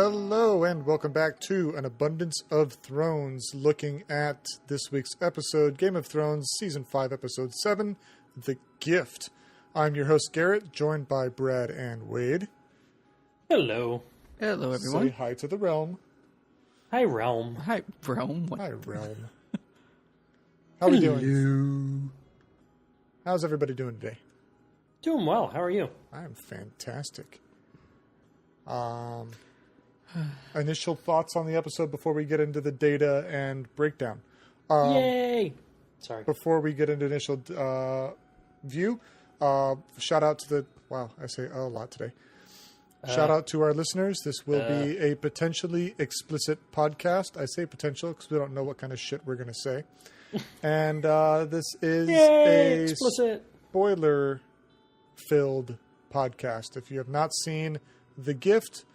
Hello and welcome back to An Abundance of Thrones, looking at this week's episode, Game of Thrones, Season 5, Episode 7, The Gift. I'm your host, Garrett, joined by Brad and Wade. Hello. Hello, everyone. Say hi to the realm. Hi, Realm. Hi, Realm. What? Hi, realm. How are we doing? How's everybody doing today? Doing well. How are you? I'm fantastic. Initial thoughts on the episode before we get into the data and breakdown. Yay! Sorry. Before we get into initial view, shout out to the... Wow, I say a lot today. Shout out to our listeners. This will be a potentially explicit podcast. I say potential because we don't know what kind of shit we're going to say. And this is explicit. Spoiler-filled podcast. If you have not seen The Gift,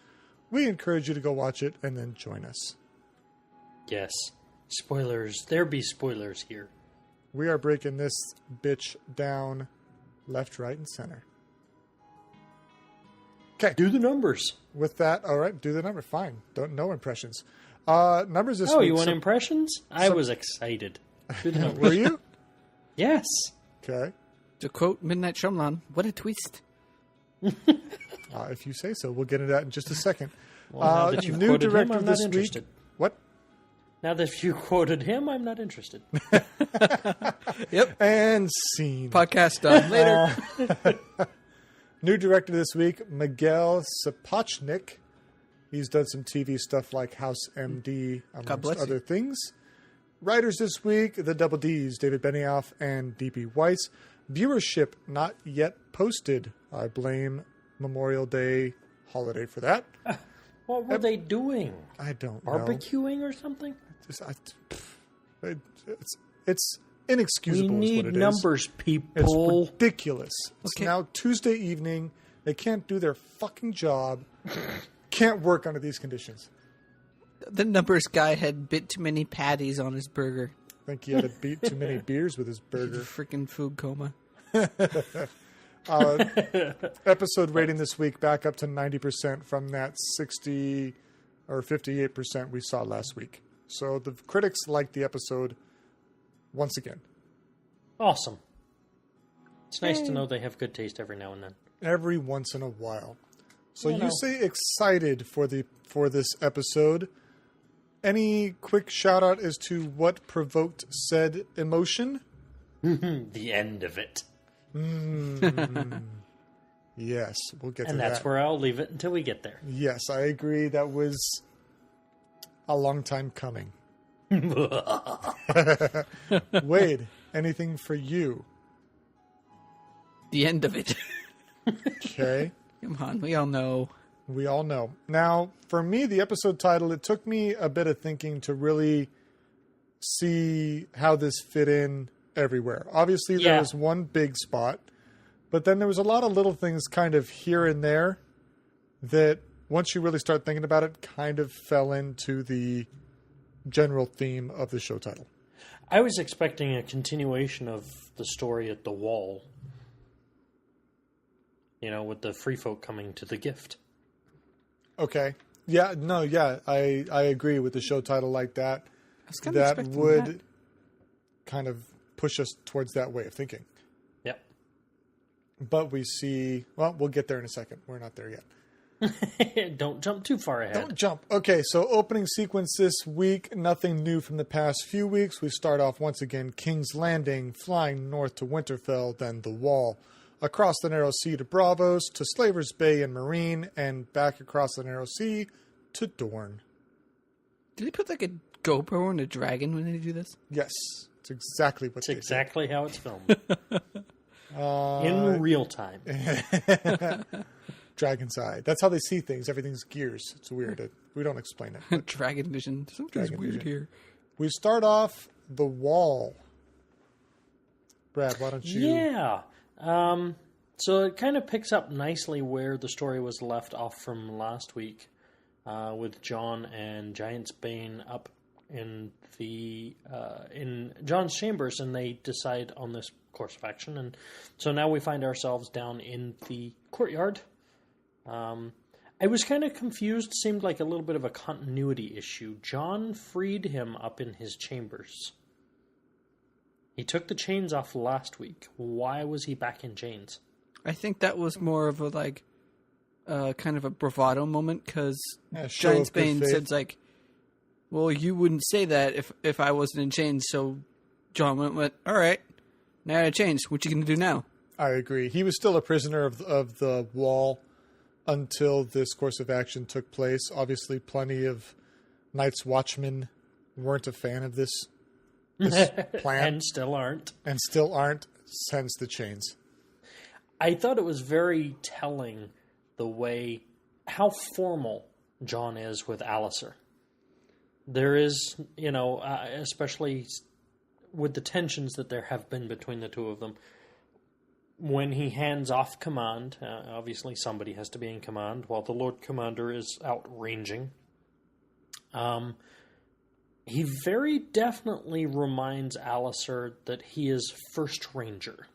we encourage you to go watch it and then join us. Yes. Spoilers. There be spoilers here. We are breaking this bitch down left, right, and center. Okay. Do the numbers. With that, all right, do the number. Fine. Don't know impressions. Numbers this week. Oh, you want impressions? I was excited. Do the numbers. Were you? Yes. Okay. To quote Midnight Shyamalan, what a twist. If you say so, we'll get into that in just a second. Well, now that you've new quoted director him, I'm this not week. interested. What? Now that you quoted him, I'm not interested. Yep. And scene. Podcast done. Later. New director this week, Miguel Sapochnik. He's done some TV stuff like House MD, amongst other things. Writers this week, the Double Ds, David Benioff and D.B. Weiss. Viewership not yet posted. I blame Memorial Day holiday for that. What were they doing? I don't know. Barbecuing or something? It's inexcusable. We is what need it numbers, is. people. It's ridiculous. It's Okay. now Tuesday evening. They can't do their fucking job. Can't work under these conditions. The numbers guy had bit too many patties on his burger. I think he had to beat too many beers with his burger. Freaking food coma. Episode rating this week back up to 90% from that 60 or 58% we saw last week. So the critics liked the episode once again. Awesome. It's nice to know they have good taste every now and then. Every once in a while. So You know. say excited for this episode. Any quick shout out as to what provoked said emotion? The end of it. Yes, we'll get to that. And that's where I'll leave it until we get there. Yes, I agree. That was a long time coming. Wade, anything for you? The end of it. Okay. Come on, we all know. We all know. Now, for me, the episode title, it took me a bit of thinking to really see how this fit in everywhere. Obviously, there was one big spot, but then there was a lot of little things kind of here and there that, once you really start thinking about it, kind of fell into the general theme of the show title. I was expecting a continuation of the story at the wall. You know, with the free folk coming to the gift. Okay. Yeah, no, yeah, I agree with the show title like that. I was kind of That expecting would that. kind of push us towards that way of thinking. Yep. But we see... Well, we'll get there in a second. We're not there yet. Don't jump too far ahead. Don't jump. Okay, so opening sequence this week. Nothing new from the past few weeks. We start off once again King's Landing, flying north to Winterfell, then the Wall. Across the Narrow Sea to Bravos, to Slaver's Bay and Marine, and back across the Narrow Sea to Dorne. Did they put like a GoPro on a dragon when they do this? Yes, it's exactly what It's they did. exactly how it's filmed. In real time. Dragon's Eye. That's how they see things. Everything's gears. It's weird. We don't explain it. Dragon vision. Something's Dragon weird vision. here. We start off the Wall. Brad, why don't you... Yeah. So it kind of picks up nicely where the story was left off from last week, with Jon and Giantsbane up in the in Jon's chambers, and they decide on this course of action. And so now we find ourselves down in the courtyard. I was kind of confused. Seemed like a little bit of a continuity issue. Jon freed him up in his chambers. He took the chains off last week. Why was he back in chains? I think that was more of a kind of a bravado moment, because Giant Bane said, like, well, you wouldn't say that if I wasn't in chains. So Jon went, all right, now I changed. What you going to do now? I agree. He was still a prisoner of the wall until this course of action took place. Obviously, plenty of Night's Watchmen weren't a fan of this plan. And still aren't. Hence the chains. I thought it was very telling the way, how formal Jon is with Alliser. There is, especially with the tensions that there have been between the two of them, when he hands off command, obviously somebody has to be in command while the Lord Commander is out ranging. He very definitely reminds Alliser that he is First Ranger.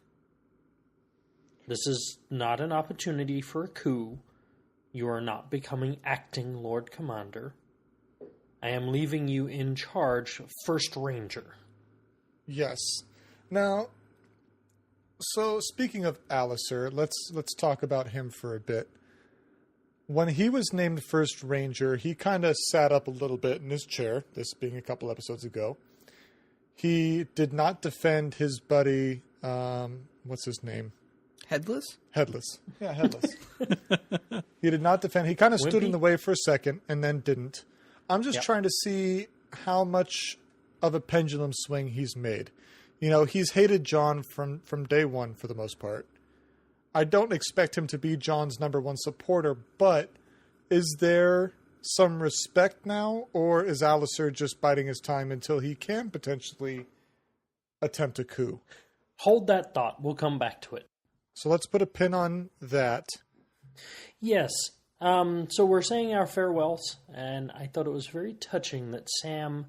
This is not an opportunity for a coup. You are not becoming acting Lord Commander. I am leaving you in charge, First Ranger. Yes. Now, so speaking of Alliser, let's talk about him for a bit. When he was named First Ranger, he kind of sat up a little bit in his chair, this being a couple episodes ago. He did not defend his buddy, what's his name? Headless? Headless. Yeah, Headless. He did not defend. He kind of stood in the way for a second and then didn't. I'm just trying to see how much of a pendulum swing he's made. He's hated Jon from day one for the most part. I don't expect him to be Jon's number one supporter, but is there some respect now, or is Alliser just biding his time until he can potentially attempt a coup? Hold that thought. We'll come back to it. So let's put a pin on that. Yes. So we're saying our farewells, and I thought it was very touching that Sam,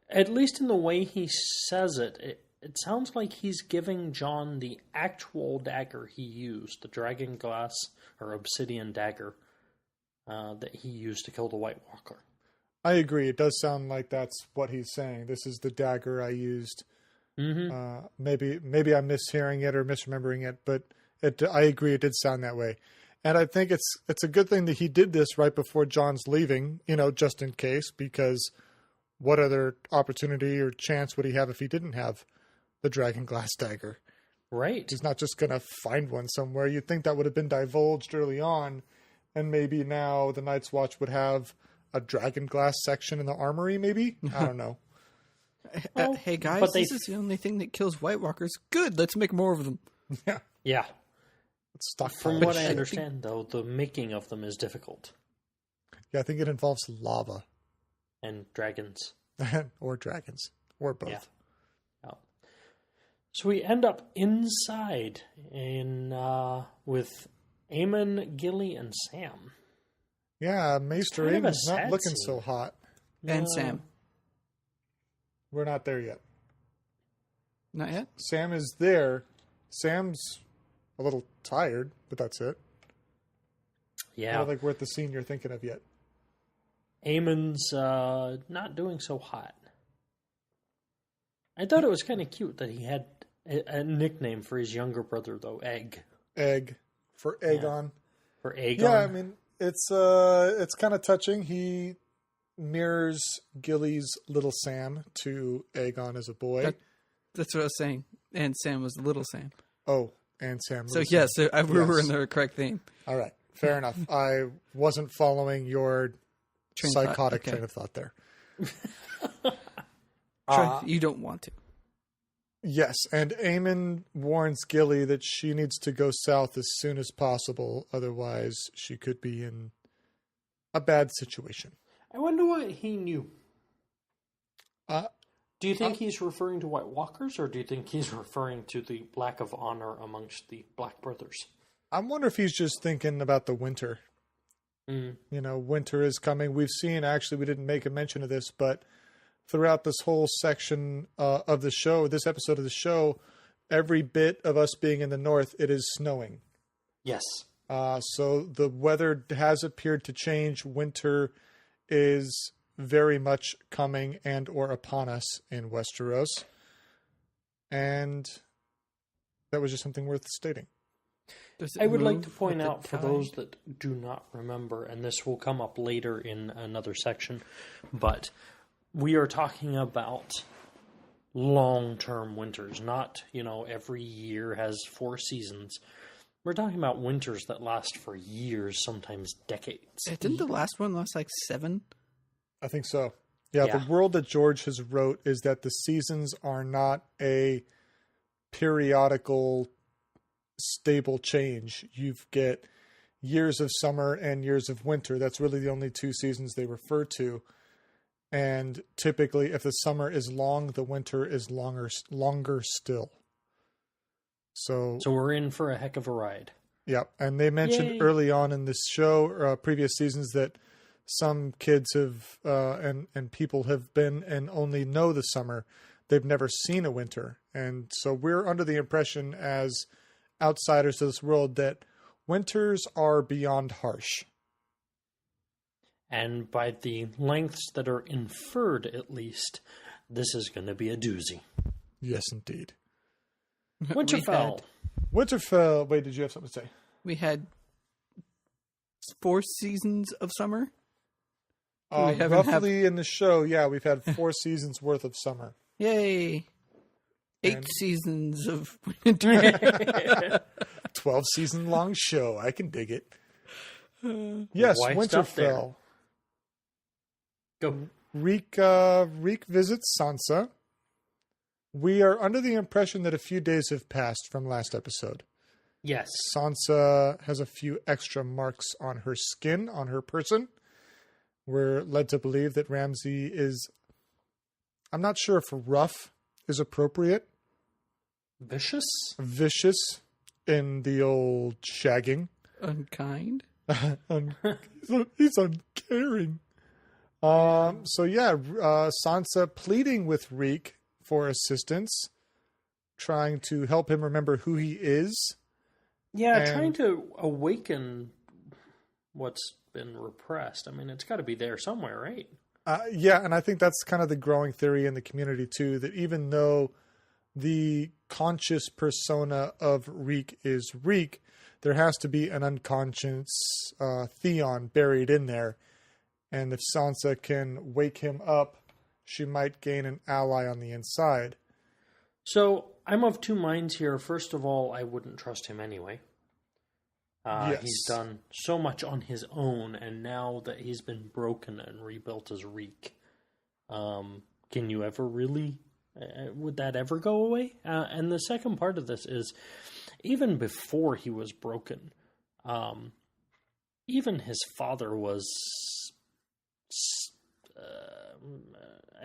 at least in the way he says it sounds like he's giving Jon the actual dagger he used, the dragon glass or obsidian dagger that he used to kill the White Walker. I agree. It does sound like that's what he's saying. This is the dagger I used. Mm-hmm. Maybe I'm mishearing it or misremembering it, but I agree. It did sound that way. And I think it's a good thing that he did this right before Jon's leaving, just in case, because what other opportunity or chance would he have if he didn't have the dragon glass dagger? Right. He's not just going to find one somewhere. You'd think that would have been divulged early on, and maybe now the Night's Watch would have a dragon glass section in the armory, maybe? I don't know. Hey guys, this is the only thing that kills White Walkers. Good, let's make more of them. Yeah. From But what I understand, though, the making of them is difficult. Yeah, I think it involves lava. And dragons. Or dragons. Or both. Yeah. Oh. So we end up inside with Aemon, Gilly, and Sam. Yeah, Maester Aemon's not looking so hot. And Sam. We're not there yet. Not yet? Sam is there. Sam's a little tired, but that's it. Yeah. I don't think we're at the scene you're thinking of yet. Aemon's not doing so hot. I thought it was kind of cute that he had a nickname for his younger brother, though, Egg. Egg. For Aegon. Yeah. For Aegon. Yeah, I mean, it's kind of touching. He mirrors Gilly's little Sam to Aegon as a boy. That's what I was saying. And Sam was little Sam. Oh, and Sam. So, yes, we were in the correct theme. All right. Fair enough. I wasn't following your psychotic train of thought there. You don't want to. Yes, and Aemon warns Gilly that she needs to go south as soon as possible. Otherwise, she could be in a bad situation. I wonder what he knew. Do you think he's referring to White Walkers, or do you think he's referring to the lack of honor amongst the Black Brothers? I wonder if he's just thinking about the winter. Winter is coming. We've seen, actually, we didn't make a mention of this, but throughout this whole section of the show, this episode of the show, every bit of us being in the north, it is snowing. Yes. So the weather has appeared to change. Winter is very much coming and or upon us in Westeros. And that was just something worth stating. I would like to point out for those that do not remember, and this will come up later in another section, but we are talking about long-term winters, not, every year has 4 seasons. We're talking about winters that last for years, sometimes decades. Didn't the last one last like 7? I think so. Yeah, the world that George has wrote is that the seasons are not a periodical stable change. You get years of summer and years of winter. That's really the only 2 seasons they refer to. And typically, if the summer is long, the winter is longer still. So we're in for a heck of a ride. Yeah, and they mentioned early on in this show, previous seasons, that some kids have and people have been and only know the summer. They've never seen a winter. And so we're under the impression as outsiders to this world that winters are beyond harsh. And by the lengths that are inferred, at least, this is going to be a doozy. Yes, indeed. Winterfell. Winterfell. Wait, did you have something to say? We had 4 seasons of summer? Roughly in the show, we've had 4 seasons worth of summer. Yay. 8 seasons of winter. 12-season long show. I can dig it. Yes, Winterfell. Go. Reek visits Sansa. We are under the impression that a few days have passed from last episode. Yes. Sansa has a few extra marks on her skin, on her person. We're led to believe that Ramsay is... I'm not sure if rough is appropriate. Vicious? Vicious in the old shagging. Unkind? He's uncaring. Sansa pleading with Reek for assistance, trying to help him remember who he is. Yeah, trying to awaken what's been repressed. I mean, it's got to be there somewhere, right? And I think that's kind of the growing theory in the community, too, that even though the conscious persona of Reek is Reek, there has to be an unconscious Theon buried in there. And if Sansa can wake him up, she might gain an ally on the inside. So I'm of 2 minds here. First of all, I wouldn't trust him anyway. Yes. He's done so much on his own, and now that he's been broken and rebuilt as Reek, can you ever really... would that ever go away? And the second part of this is, even before he was broken, even his father was...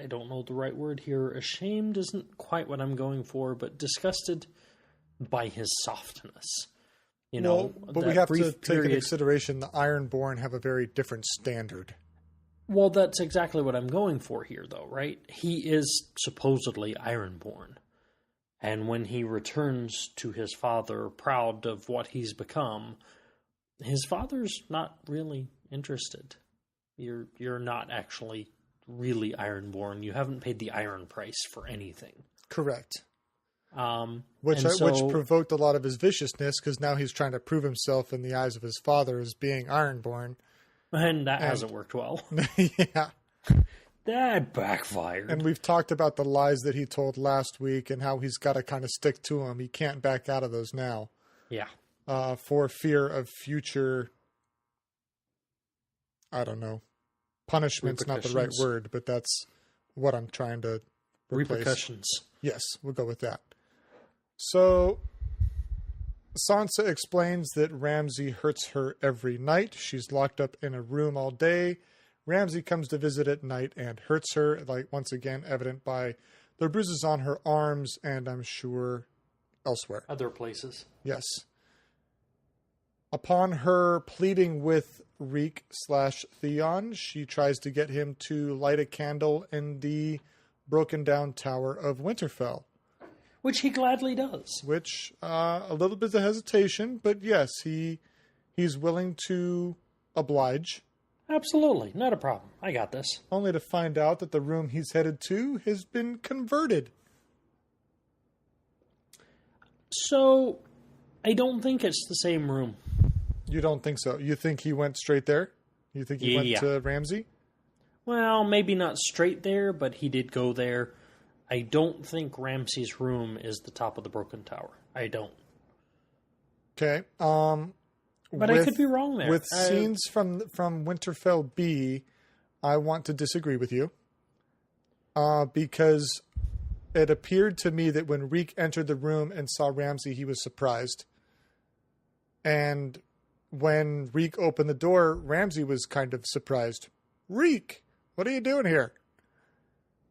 I don't know the right word here. Ashamed isn't quite what I'm going for, but disgusted by his softness. But we have to take into consideration the Ironborn have a very different standard. Well, that's exactly what I'm going for here, though, right? He is supposedly Ironborn. And when he returns to his father, proud of what he's become, his father's not really interested. You're not actually really Ironborn. You haven't paid the Iron price for anything. Correct. Which provoked a lot of his viciousness, because now he's trying to prove himself in the eyes of his father as being Ironborn. And that hasn't worked well. Yeah. That backfired. And we've talked about the lies that he told last week and how he's got to kind of stick to them. He can't back out of those now. Yeah. For fear of future... I don't know. Punishment's not the right word, but that's what I'm trying to replace. Repercussions. Yes, we'll go with that. So, Sansa explains that Ramsay hurts her every night. She's locked up in a room all day. Ramsay comes to visit at night and hurts her, once again evident by the bruises on her arms and I'm sure elsewhere. Other places. Yes. Upon her pleading with Reek/Theon, she tries to get him to light a candle in the broken down tower of Winterfell. Which he gladly does. Which, a little bit of hesitation, but yes, he he's willing to oblige. Absolutely. Not a problem. I got this. Only to find out that the room he's headed to has been converted. So, I don't think it's the same room. You don't think so? You think he went straight there? You think he went to Ramsey? Well, maybe not straight there, but he did go there. I don't think Ramsey's room is the top of the broken tower. I don't. Okay. But I could be wrong there. With scenes from Winterfell B, I want to disagree with you. Because it appeared to me that when Reek entered the room and saw Ramsey, he was surprised. And when Reek opened the door, Ramsey was kind of surprised. Reek, what are you doing here?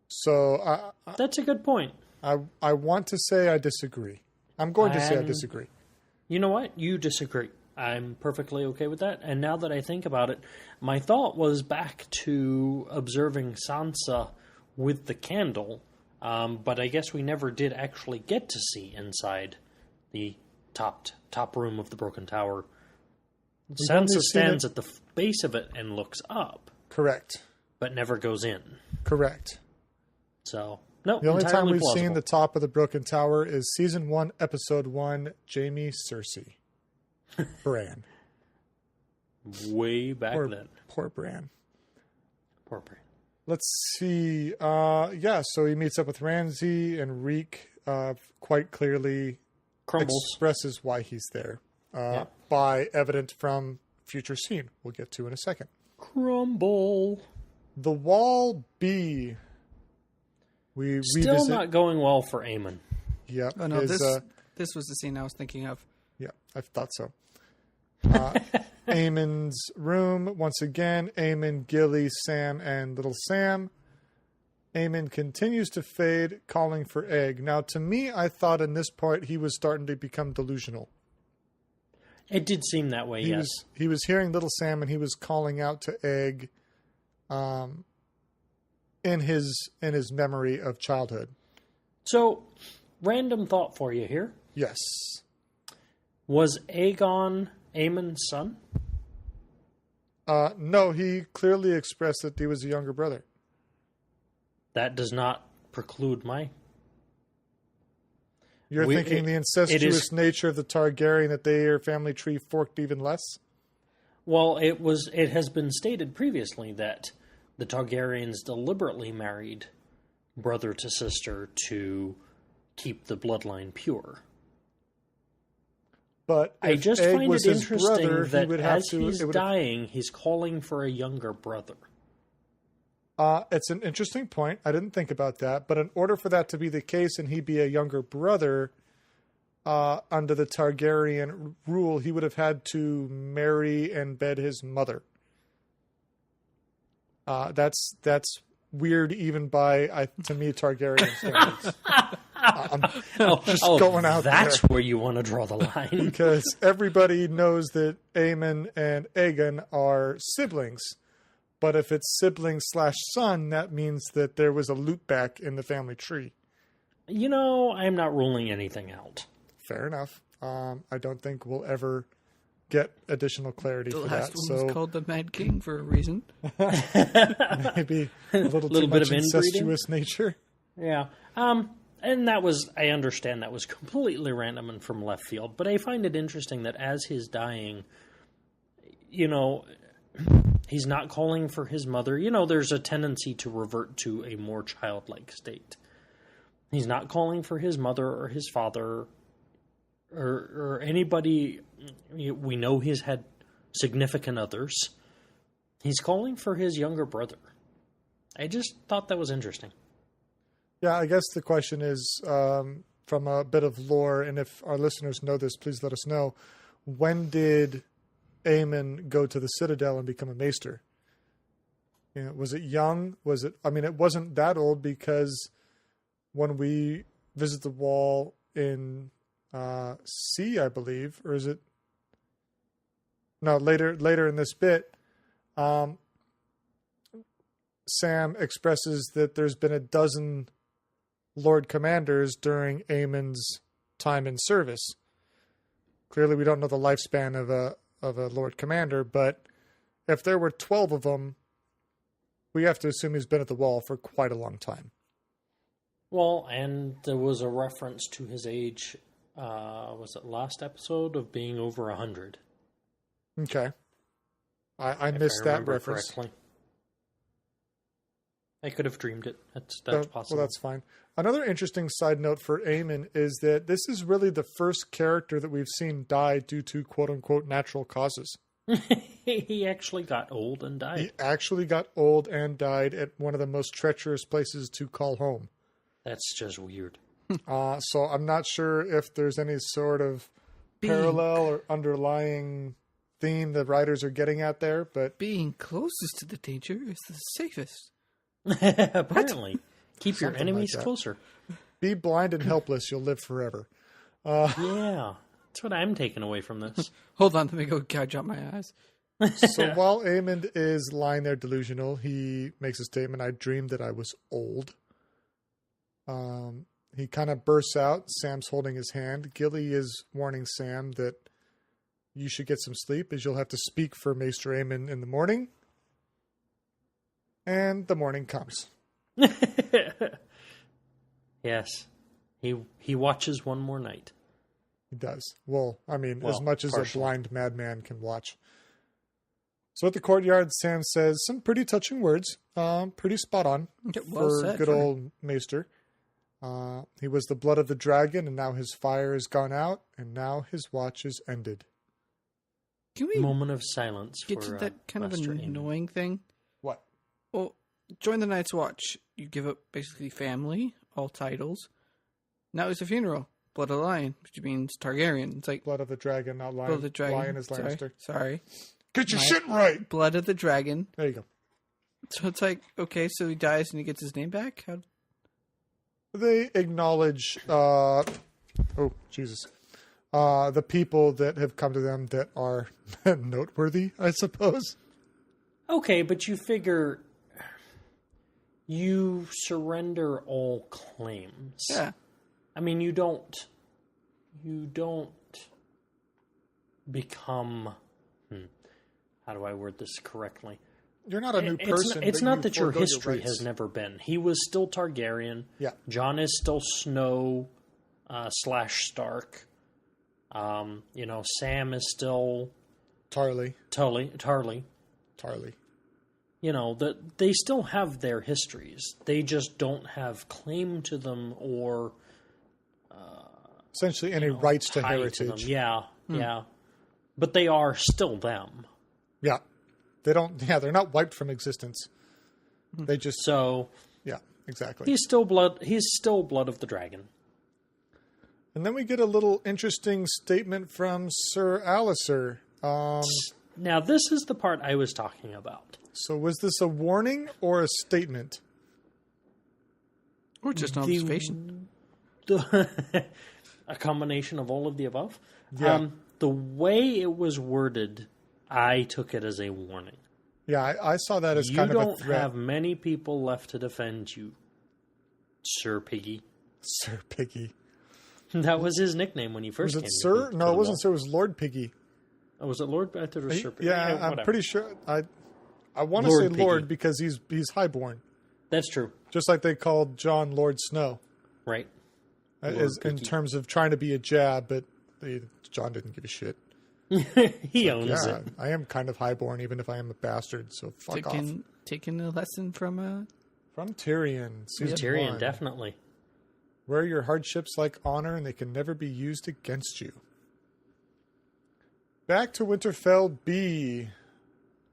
So that's a good point. I want to say I disagree. I'm going to say I disagree. You know what? You disagree. I'm perfectly okay with that. And now that I think about it, my thought was back to observing Sansa with the candle, but I guess we never did actually get to see inside the top room of the broken tower. Sansa stands at the base of it and looks up. Correct. But never goes in. Correct. So, no, the only time we've plausible. seen the top of the broken tower is season 1, episode 1, Jaime Cersei. Bran. Way back then. Poor Bran. Poor Bran. Let's see. So he meets up with Ramsey, and Reek quite clearly expresses why he's there. By evident from future scene we'll get to in a second. Crumble. The Wall B. We still revisit. Not going well for Aemon. Yeah. Oh no, this was the scene I was thinking of. Yeah, I thought so. Aemon's room once again. Aemon, Gilly, Sam, and Little Sam. Aemon continues to fade, calling for Egg. Now, to me, I thought in this part he was starting to become delusional. It did seem that way, yes. He was hearing Little Sam, and he was calling out to Egg in his memory of childhood. So, random thought for you here. Yes. Was Aegon Aemon's son? No, he clearly expressed that he was a younger brother. That does not preclude my... You're thinking the incestuous nature of the Targaryen, that their family tree forked even less? Well, it has been stated previously that the Targaryens deliberately married brother to sister to keep the bloodline pure. But I just find it interesting that as he's dying, dying, he's calling for a younger brother. It's an interesting point. I didn't think about that. But in order for that to be the case and he be a younger brother, under the Targaryen rule, he would have had to marry and bed his mother. That's weird even by, to me, Targaryen standards. I'm just going out that's there. Where you want to draw the line. Because everybody knows that Aemon and Aegon are siblings. But if it's sibling/son, that means that there was a loop back in the family tree. You know, I'm not ruling anything out. Fair enough. I don't think we'll ever get additional clarity for that. The last one was called the Mad King for a reason. Maybe a little too much incestuous nature. Yeah. And that was, I understand that was completely random and from left field, but I find it interesting that as he's dying, you know, he's not calling for his mother. You know, there's a tendency to revert to a more childlike state. He's not calling for his mother or his father or anybody. We know he's had significant others. He's calling for his younger brother. I just thought that was interesting. Yeah, I guess the question is, from a bit of lore, and if our listeners know this, please let us know. When did Aemon go to the Citadel and become a maester? You know, was it young? Was it? I mean, it wasn't that old, because when we visit the Wall in C, I believe, or is it? No, later in this bit, Sam expresses that there's been a dozen Lord Commanders during Aemon's time in service. Clearly, we don't know the lifespan a Lord Commander, but if there were 12 of them, we have to assume he's been at the Wall for quite a long time. Well, and there was a reference to his age, was it last episode, of being over 100. Okay. I missed that reference. Correctly. I could have dreamed it. That's possible. Well, that's fine. Another interesting side note for Aemon is that this is really the first character that we've seen die due to quote-unquote natural causes. He actually got old and died. He actually got old and died at one of the most treacherous places to call home. That's just weird. So I'm not sure if there's any sort of parallel or underlying theme the writers are getting at there, but being closest to the danger is the safest. Apparently. Keep Something your enemies like that. closer. Be blind and helpless, you'll live forever. Yeah. That's what I'm taking away from this. Hold on, let me go gouge out my eyes. So while Aemond is lying there delusional, he makes a statement, I dreamed that I was old. He kind of bursts out. Sam's holding his hand. Gilly is warning Sam that you should get some sleep, as you'll have to speak for Maester Aemon in the morning. And the morning comes. Yes. He watches one more night. He does. Well, as much as partially. a blind madman can watch. So at the courtyard, Sam says some pretty touching words. Pretty spot on for good old Maester. He was the blood of the dragon, and now his fire is gone out, and now his watch is ended. Can we moment of silence get for to that kind of Master annoying thing? What? Well, join the Night's Watch. You give up basically family, all titles. Now it's a funeral. Blood of the Lion, which means Targaryen. It's like Blood of the dragon, not lion. Blood of the Dragon. Lion is Lannister. Sorry. Get your shit right! Blood of the Dragon. There you go. So it's like, okay, so he dies and he gets his name back? How? They acknowledge, the people that have come to them that are noteworthy, I suppose. Okay, but you figure you surrender all claims. Yeah. I mean, you don't become, how do I word this correctly? You're not a new person. It's not that your forego history rights. has never been. He was still Targaryen. Yeah. Jon is still Snow / Stark. Sam is still Tarly. Tarly. They still have their histories. They just don't have claim to them or Essentially any rights to tie heritage. them. Yeah. But they are still them. Yeah. They're not wiped from existence. They just yeah, exactly. He's still blood of the dragon. And then we get a little interesting statement from Sir Alistair. Now this is the part I was talking about. So was this a warning or a statement? Or just an observation. A combination of all of the above. Yeah. The way it was worded, I took it as a warning. Yeah, I saw that as kind of a threat. You don't have many people left to defend you, Sir Piggy. Sir Piggy. That was his nickname when he first Was came. it Sir? No, it wasn't Sir. It was Lord Piggy. Oh, was it Lord? I thought it was Sir Piggy. Yeah, I'm pretty sure. I want to say Lord because he's highborn. That's true. Just like they called Jon Lord Snow. Right. In terms of trying to be a jab, but Jon didn't give a shit. He owns it. I am kind of highborn, even if I am a bastard. So fuck off. Taking a lesson from Tyrion. Season Tyrion, 1. definitely. Wear your hardships like honor, and they can never be used against you. Back to Winterfell B.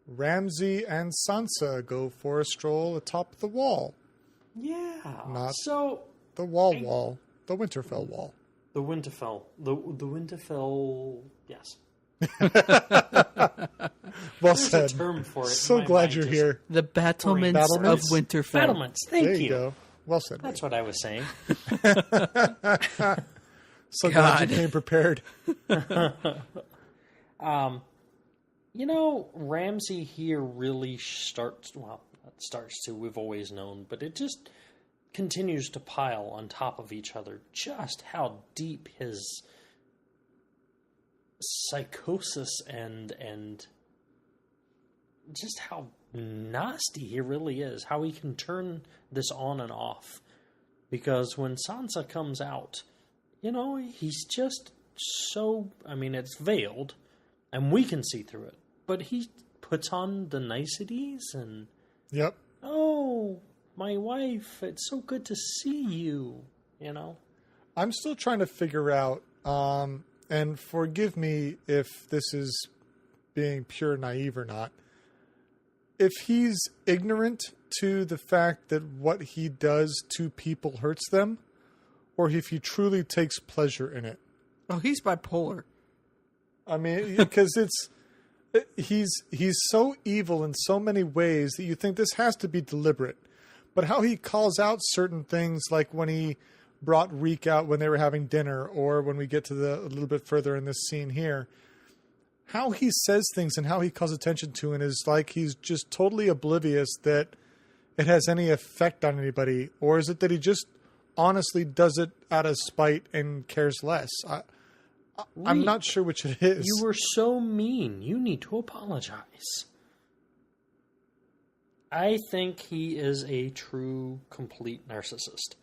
Ramsay and Sansa go for a stroll atop the wall. Yeah. Not so the wall. The Winterfell wall. The Winterfell. The Winterfell. Yes. Well There's said. a term for it. So glad you're here. the battlements of Winterfell. Battlements. Thank There you go. Well said. That's what I was saying. So glad you came prepared. Ramsay here really starts to, we've always known, but it just continues to pile on top of each other. Just how deep his psychosis and just how nasty he really is, how he can turn this on and off. Because when Sansa comes out, he's just so, it's veiled, and we can see through it. But he puts on the niceties and... Yep. Oh, my wife, it's so good to see you, I'm still trying to figure out, and forgive me if this is being pure naive or not, if he's ignorant to the fact that what he does to people hurts them, or if he truly takes pleasure in it. Oh, he's bipolar. Because he's so evil in so many ways that you think this has to be deliberate. But how he calls out certain things, like when he brought Reek out when they were having dinner, or when we get to a little bit further in this scene here, how he says things and how he calls attention to it is like he's just totally oblivious that it has any effect on anybody. Or is it that he just honestly does it out of spite and cares less? I'm not sure which it is. You were so mean. You need to apologize. I think he is a true, complete narcissist.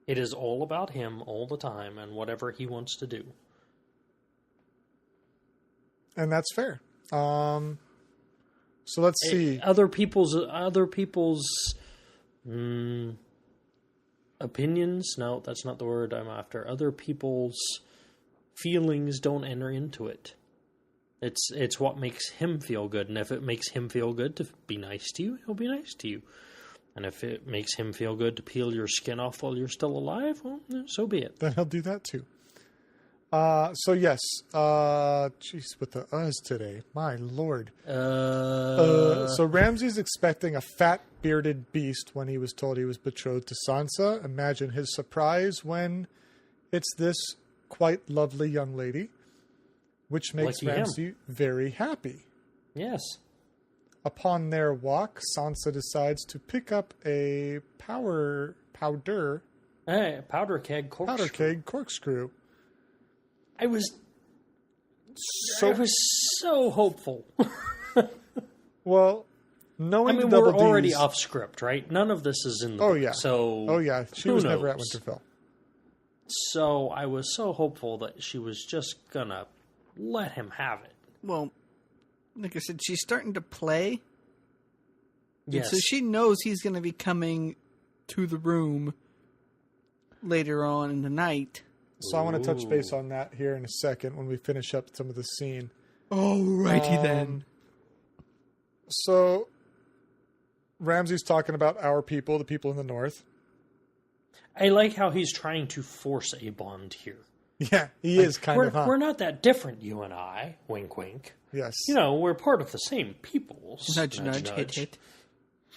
It is all about him all the time and whatever he wants to do. And that's fair. So let's see. Other people's opinions. No, that's not the word I'm after. Other people's feelings don't enter into it. It's what makes him feel good, and if it makes him feel good to be nice to you, he'll be nice to you. And if it makes him feel good to peel your skin off while you're still alive, well, so be it. Then he'll do that too. So yes, jeez, with the uhs today, my lord. So Ramsay's expecting a fat bearded beast when he was told he was betrothed to Sansa. Imagine his surprise when it's this quite lovely young lady, which makes Ramsay very happy. Yes. Upon their walk, Sansa decides to pick up a powder keg corkscrew. I was so hopeful. Well, knowing the we're Double already Ds, off script, right? None of this is in the book. She was never at Winterfell. So I was so hopeful that she was just gonna let him have it. Well, like I said, she's starting to play. Yes. So she knows he's going to be coming to the room later on in the night. So I want to touch base on that here in a second when we finish up some of the scene. Alrighty then. So Ramsay's talking about our people, the people in the north. I like how he's trying to force a bond here. Yeah, he is kind of. We're not that different, you and I. Wink, wink. Yes. We're part of the same peoples. Nudge, nudge, hit, hit.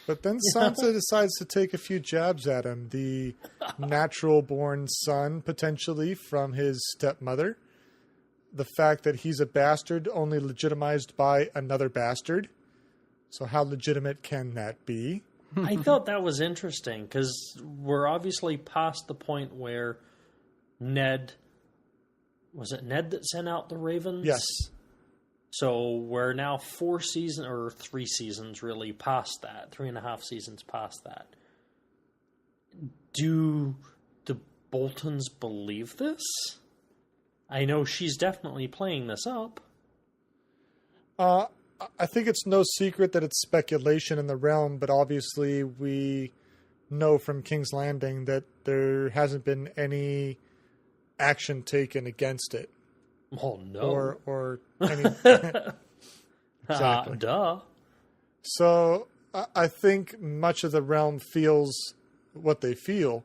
But then Sansa decides to take a few jabs at him. The natural-born son, potentially, from his stepmother. The fact that he's a bastard, only legitimized by another bastard. So how legitimate can that be? I thought that was interesting, because we're obviously past the point where Ned... Was it Ned that sent out the ravens? Yes. So we're now 4 seasons, or 3 seasons really, past that. 3.5 seasons past that. Do the Boltons believe this? I know she's definitely playing this up. I think it's no secret that it's speculation in the realm, but obviously we know from King's Landing that there hasn't been any action taken against it. Oh, no. Or any... Exactly. Duh. So I think much of the realm feels what they feel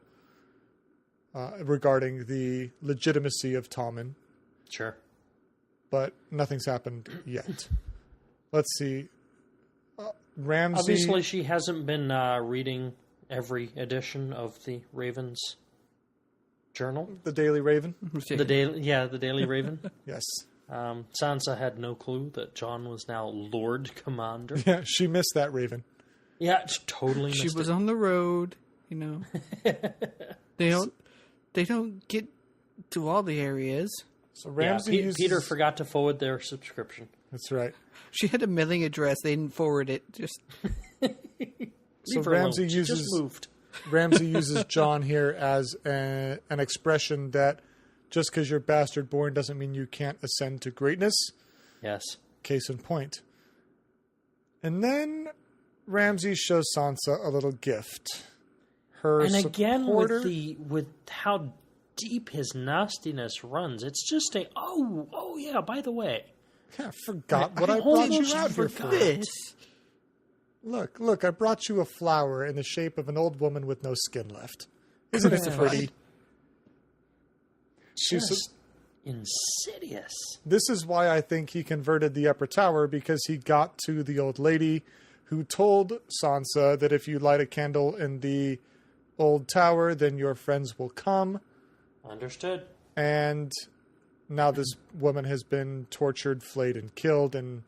regarding the legitimacy of Tommen. Sure. But nothing's happened yet. Let's see. Ramsay... Obviously, she hasn't been reading every edition of the Ravens Journal. The Daily Raven? The Daily Raven. Yes. Sansa had no clue that Jon was now Lord Commander. Yeah, she missed that Raven. Yeah, totally missed She was on the road, They don't get to all the areas. So Ramsay uses... Peter forgot to forward their subscription. That's right. She had a mailing address. They didn't forward it. Just so Ramsay uses John here as an expression that just because you're bastard born doesn't mean you can't ascend to greatness. Yes. Case in point. And then Ramsay shows Sansa a little gift. And again, with how deep his nastiness runs, it's just oh yeah, by the way. Yeah, I forgot what I brought you out here for. This. Look, I brought you a flower in the shape of an old woman with no skin left. Isn't it pretty? Just insidious. This is why I think he converted the upper tower, because he got to the old lady who told Sansa that if you light a candle in the old tower, then your friends will come. Understood. And now this woman has been tortured, flayed, and killed, and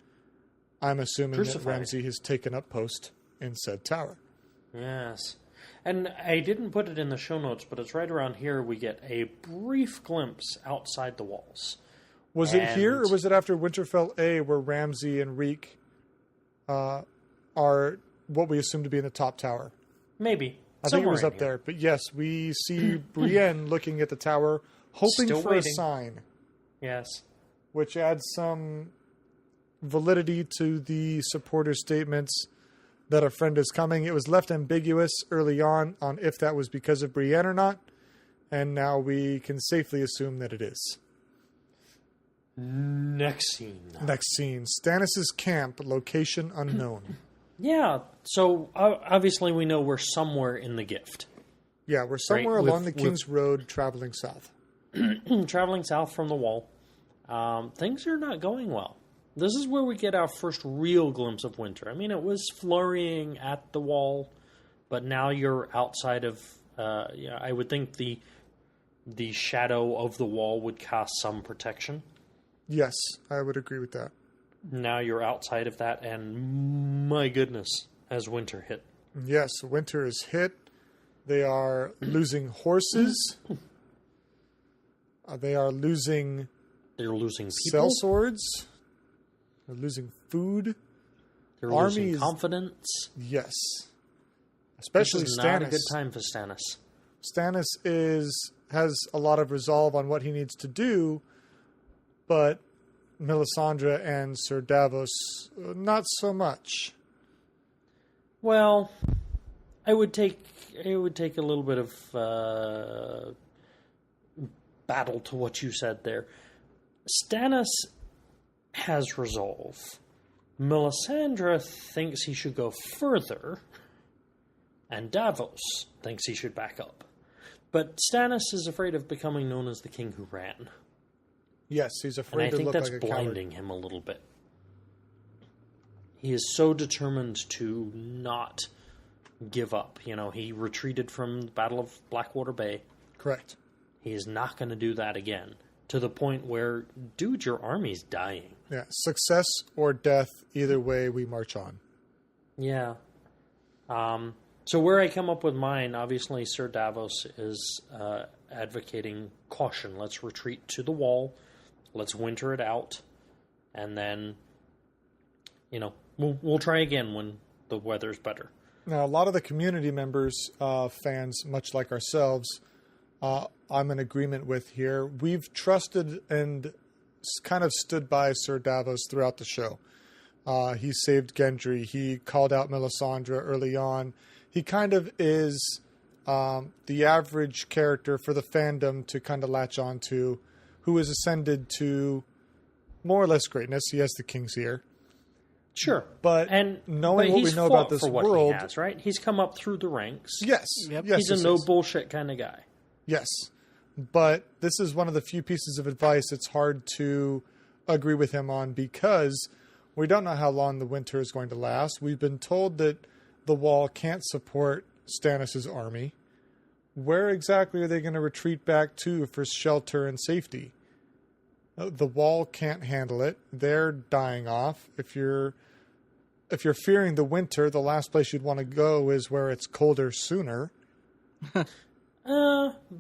I'm assuming that Ramsay has taken up post in said tower. Yes. And I didn't put it in the show notes, but it's right around here we get a brief glimpse outside the walls. Was it here, or was it after Winterfell A, where Ramsay and Reek are what we assume to be in the top tower? Maybe. I think it was up there. But yes, we see Brienne looking at the tower, hoping Still for waiting. a sign. Yes. Which adds some validity to the supporter statements that a friend is coming. It was left ambiguous early on if that was because of Brienne or not, and now we can safely assume that it is. Next scene. Stannis' camp, location unknown. Yeah, so obviously we know we're somewhere in the gift. Yeah, we're somewhere along the King's Road traveling south. Traveling south from the wall. Things are not going well. This is where we get our first real glimpse of winter. I mean, it was flurrying at the wall, but now you're outside of... I would think the shadow of the wall would cast some protection. Yes, I would agree with that. Now you're outside of that, and my goodness, has winter hit. Yes, winter is hit. They are losing horses. They are losing... They're losing people. Sellswords. They're losing food. They're losing confidence. Yes. Especially this is Stannis. Not a good time for Stannis. Stannis has a lot of resolve on what he needs to do, but Melisandre and Sir Davos, not so much. Well, it would take a little bit of battle to what you said there. Stannis has resolve. Melisandre thinks he should go further, and Davos thinks he should back up. But Stannis is afraid of becoming known as the king who ran. Yes, he's afraid to look like a coward. And I think that's blinding him a little bit. He is so determined to not give up. You know, he retreated from the Battle of Blackwater Bay. Correct. He is not going to do that again. To the point where, dude, your army's dying. Yeah, success or death, either way, we march on. Yeah. So where I come up with mine, obviously Sir Davos is advocating caution. Let's retreat to the wall. Let's winter it out. And then, we'll try again when the weather's better. Now, a lot of the community members, fans, much like ourselves, I'm in agreement with here. We've trusted and kind of stood by Sir Davos throughout the show. He saved Gendry. He called out Melisandre early on. He kind of is the average character for the fandom to kind of latch on to, who has ascended to more or less greatness. He has the King's Ear. Sure. But knowing what we know about this world... He has, right? He's come up through the ranks. Yes. Yep. Yes, he's a no-bullshit kind of guy. Yes. But this is one of the few pieces of advice it's hard to agree with him on, because we don't know how long the winter is going to last. We've been told that the wall can't support Stannis' army. Where exactly are they going to retreat back to for shelter and safety? The wall can't handle it. They're dying off. If you're fearing the winter, the last place you'd want to go is where it's colder sooner.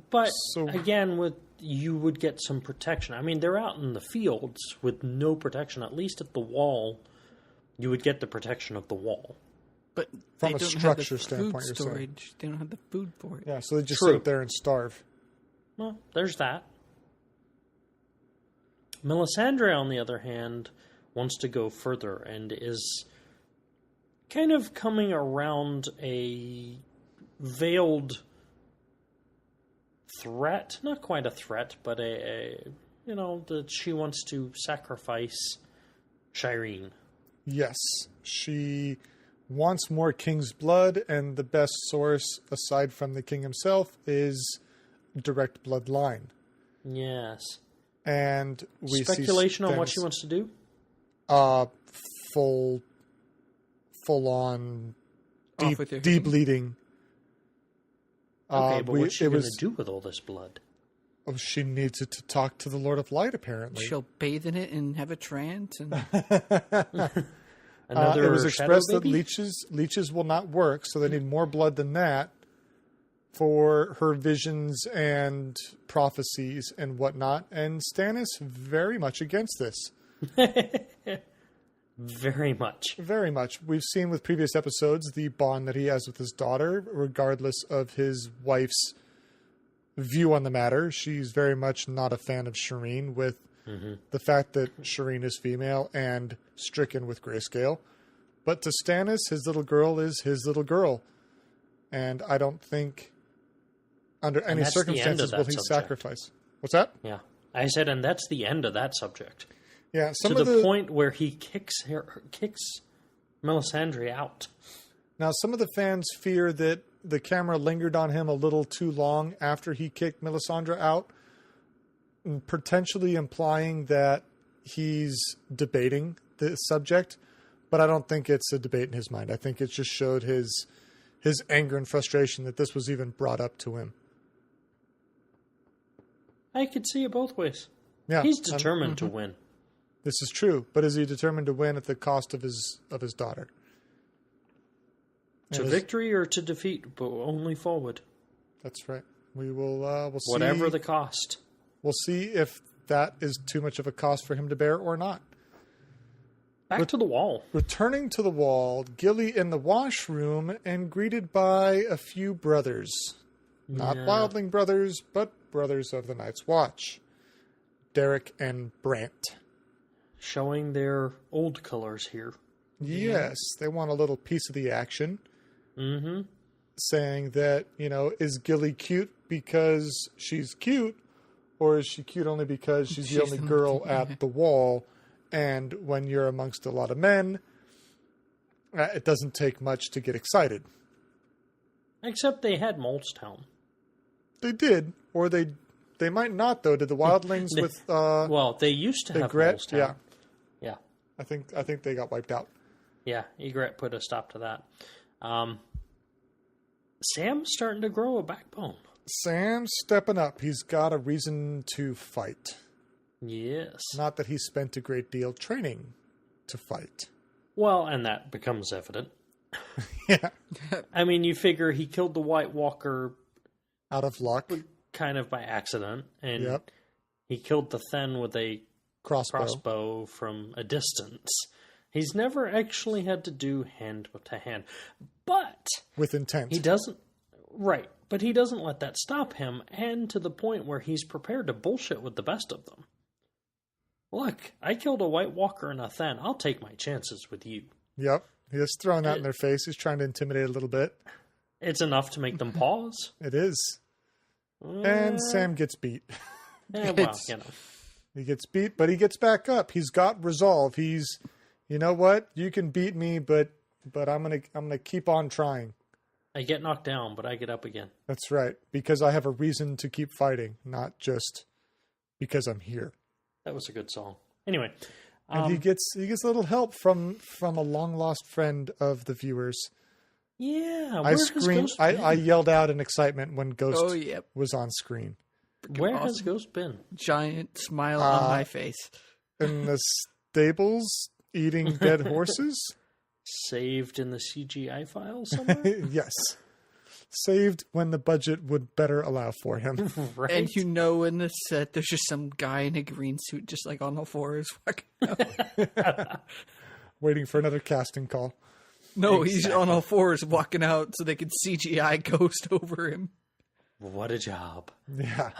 But again, with you would get some protection. I mean, they're out in the fields with no protection. At least at the wall, you would get the protection of the wall. But from they a don't structure have the standpoint, food you're storage. saying. They don't have the food for it. Yeah, so they just True. sit there and starve. Well, there's that. Melisandre, on the other hand, wants to go further and is kind of coming around a veiled threat. Not quite a threat, but that she wants to sacrifice Shireen. Yes, she wants more king's blood, and the best source, aside from the king himself, is direct bloodline. Yes. And we speculation see on what she wants to do? Full on Off with your head. de-bleeding. Okay, but what's she going to do with all this blood? Oh, she needs it to talk to the Lord of Light, apparently. She'll bathe in it and have a trance. And Another it was expressed shadow that baby? leeches will not work, so they need more blood than that for her visions and prophecies and whatnot. And Stannis very much against this. Very much. Very much. We've seen with previous episodes the bond that he has with his daughter, regardless of his wife's view on the matter. She's very much not a fan of Shireen, with the fact that Shireen is female and stricken with grayscale. But to Stannis, his little girl is his little girl. And I don't think under any that's the end of circumstances that will he subject. sacrifice. What's that? Yeah. I said, and that's the end of that subject. Yeah, some To of the point where he kicks Melisandre out. Now, some of the fans fear that the camera lingered on him a little too long after he kicked Melisandre out, potentially implying that he's debating the subject, but I don't think it's a debate in his mind. I think it just showed his anger and frustration that this was even brought up to him. I could see it both ways. Yeah, He's determined to win. This is true, but is he determined to win at the cost of his daughter? To victory or to defeat, but only forward. That's right. We'll see. Whatever the cost. We'll see if that is too much of a cost for him to bear or not. Back to the wall. Returning to the wall, Gilly in the washroom and greeted by a few brothers. Not wildling brothers, but brothers of the Night's Watch. Derek and Brant. Showing their old colors here. Yes, they want a little piece of the action. Mm-hmm. Saying that, is Gilly cute because she's cute, or is she cute only because she's the only girl at the wall? And when you're amongst a lot of men, it doesn't take much to get excited. Except they had Molestown. They did, or they might not though. Did the wildlings with well, they used to have Egret? Molestown. Yeah. I think they got wiped out. Yeah, Egret put a stop to that. Sam's starting to grow a backbone. Sam's stepping up. He's got a reason to fight. Yes. Not that he spent a great deal training to fight. Well, and that becomes evident. Yeah. I mean, you figure he killed the White Walker Out of luck. kind of by accident, and Yep. he killed the Then with a crossbow from a distance. He's never actually had to do hand to hand. But With intent. he doesn't... Right. But he doesn't let that stop him, and to the point where he's prepared to bullshit with the best of them. Look, I killed a White Walker and a Then. I'll take my chances with you. Yep. He's throwing that in their face. He's trying to intimidate a little bit. It's enough to make them pause. It is. And Sam gets beat. Well, He gets beat, but he gets back up. He's got resolve. He's, you know what? You can beat me, but I'm gonna keep on trying. I get knocked down, but I get up again. That's right, because I have a reason to keep fighting, not just because I'm here. That was a good song. Anyway, And he gets a little help from a long lost friend of the viewers. yeah. I screamed. I yelled out in excitement when Ghost was on screen. Where has Ghost been? Giant smile on my face. In the stables, eating dead horses. Saved in the CGI file somewhere? Yes. saved when the budget would better allow for him. Right? And in the set, there's just some guy in a green suit, just like on all fours. Waiting for another casting call. No, he's on all fours walking out so they could CGI Ghost over him. What a job. Yeah.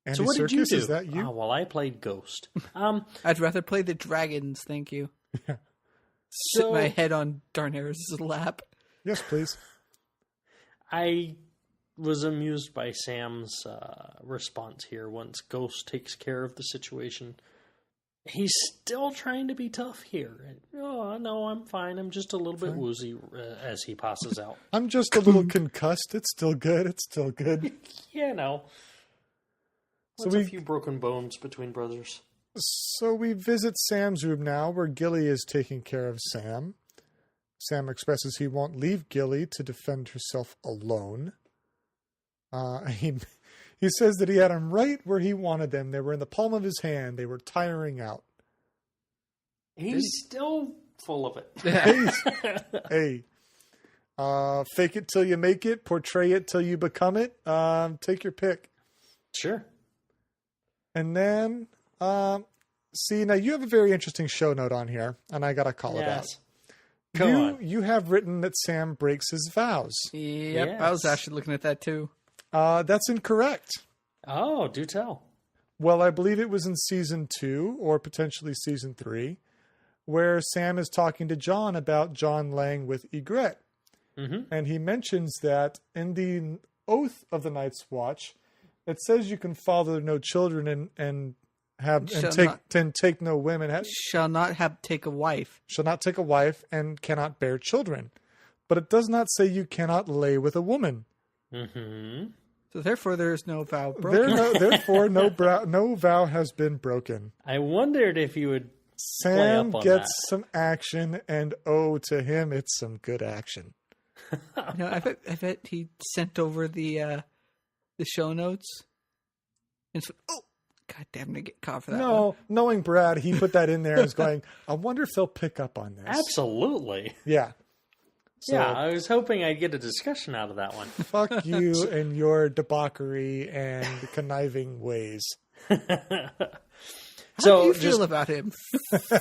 Andy So what did you Serkis, do? is that you? Well, I played Ghost. I'd rather play the dragons, thank you. Yeah. Sit my head on Darnayra's lap. Yes, please. I was amused by Sam's response here once Ghost takes care of the situation. He's still trying to be tough here. Oh, no, I'm fine. I'm just a little bit woozy as he passes out. I'm just a little concussed. It's still good. It's still good. Yeah, no. What's a few broken bones between brothers? So we visit Sam's room now, where Gilly is taking care of Sam. Sam expresses he won't leave Gilly to defend herself alone. He says that he had them right where he wanted them. They were in the palm of his hand. They were tiring out. He's still full of it. Hey. Fake it till you make it. Portray it till you become it. Take your pick. Sure. And then, see, now you have a very interesting show note on here, and I got to call it out. Go on. You have written that Sam breaks his vows. Yep, Yes. I was actually looking at that too. That's incorrect. Oh, do tell. Well, I believe it was in season 2 or potentially season 3, where Sam is talking to John about John laying with Ygritte. Mm-hmm. And he mentions that in the Oath of the Night's Watch, it says you can father no children and take no women. Shall not take a wife. Shall not take a wife and cannot bear children. But it does not say you cannot lay with a woman. Mm-hmm. So therefore, there is no vow broken. Therefore, no vow has been broken. I wondered if you would Sam play up on gets that. some action, and to him, it's some good action. I bet he sent over the show notes. And so, God damn it, I get caught for that. No, knowing Brad, he put that in there and was going, I wonder if they'll pick up on this. Absolutely. Yeah. So, Yeah, I was hoping I'd get a discussion out of that one. Fuck you and your debauchery and conniving ways. How do you feel about him?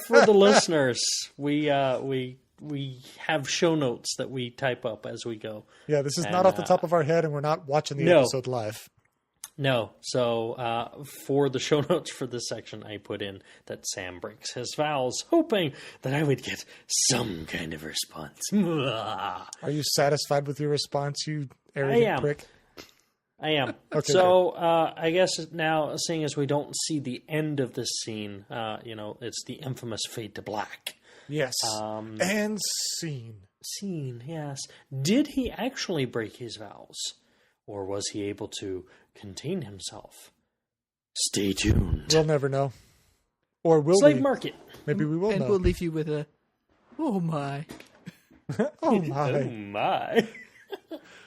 For the listeners, we have show notes that we type up as we go. Yeah, this is not off the top of our head, and we're not watching the episode live. No. So for the show notes for this section, I put in that Sam breaks his vows, hoping that I would get some kind of response. Are you satisfied with your response, you arrogant prick? I am. Okay, so I guess now, seeing as we don't see the end of this scene, it's the infamous fade to black. Yes. And scene. Scene, yes. Did he actually break his vows? Or was he able to contain himself? Stay tuned. We'll never know. Or will Slave we? market. Maybe we will And know. we'll leave you with a, oh my. Oh my. Oh my.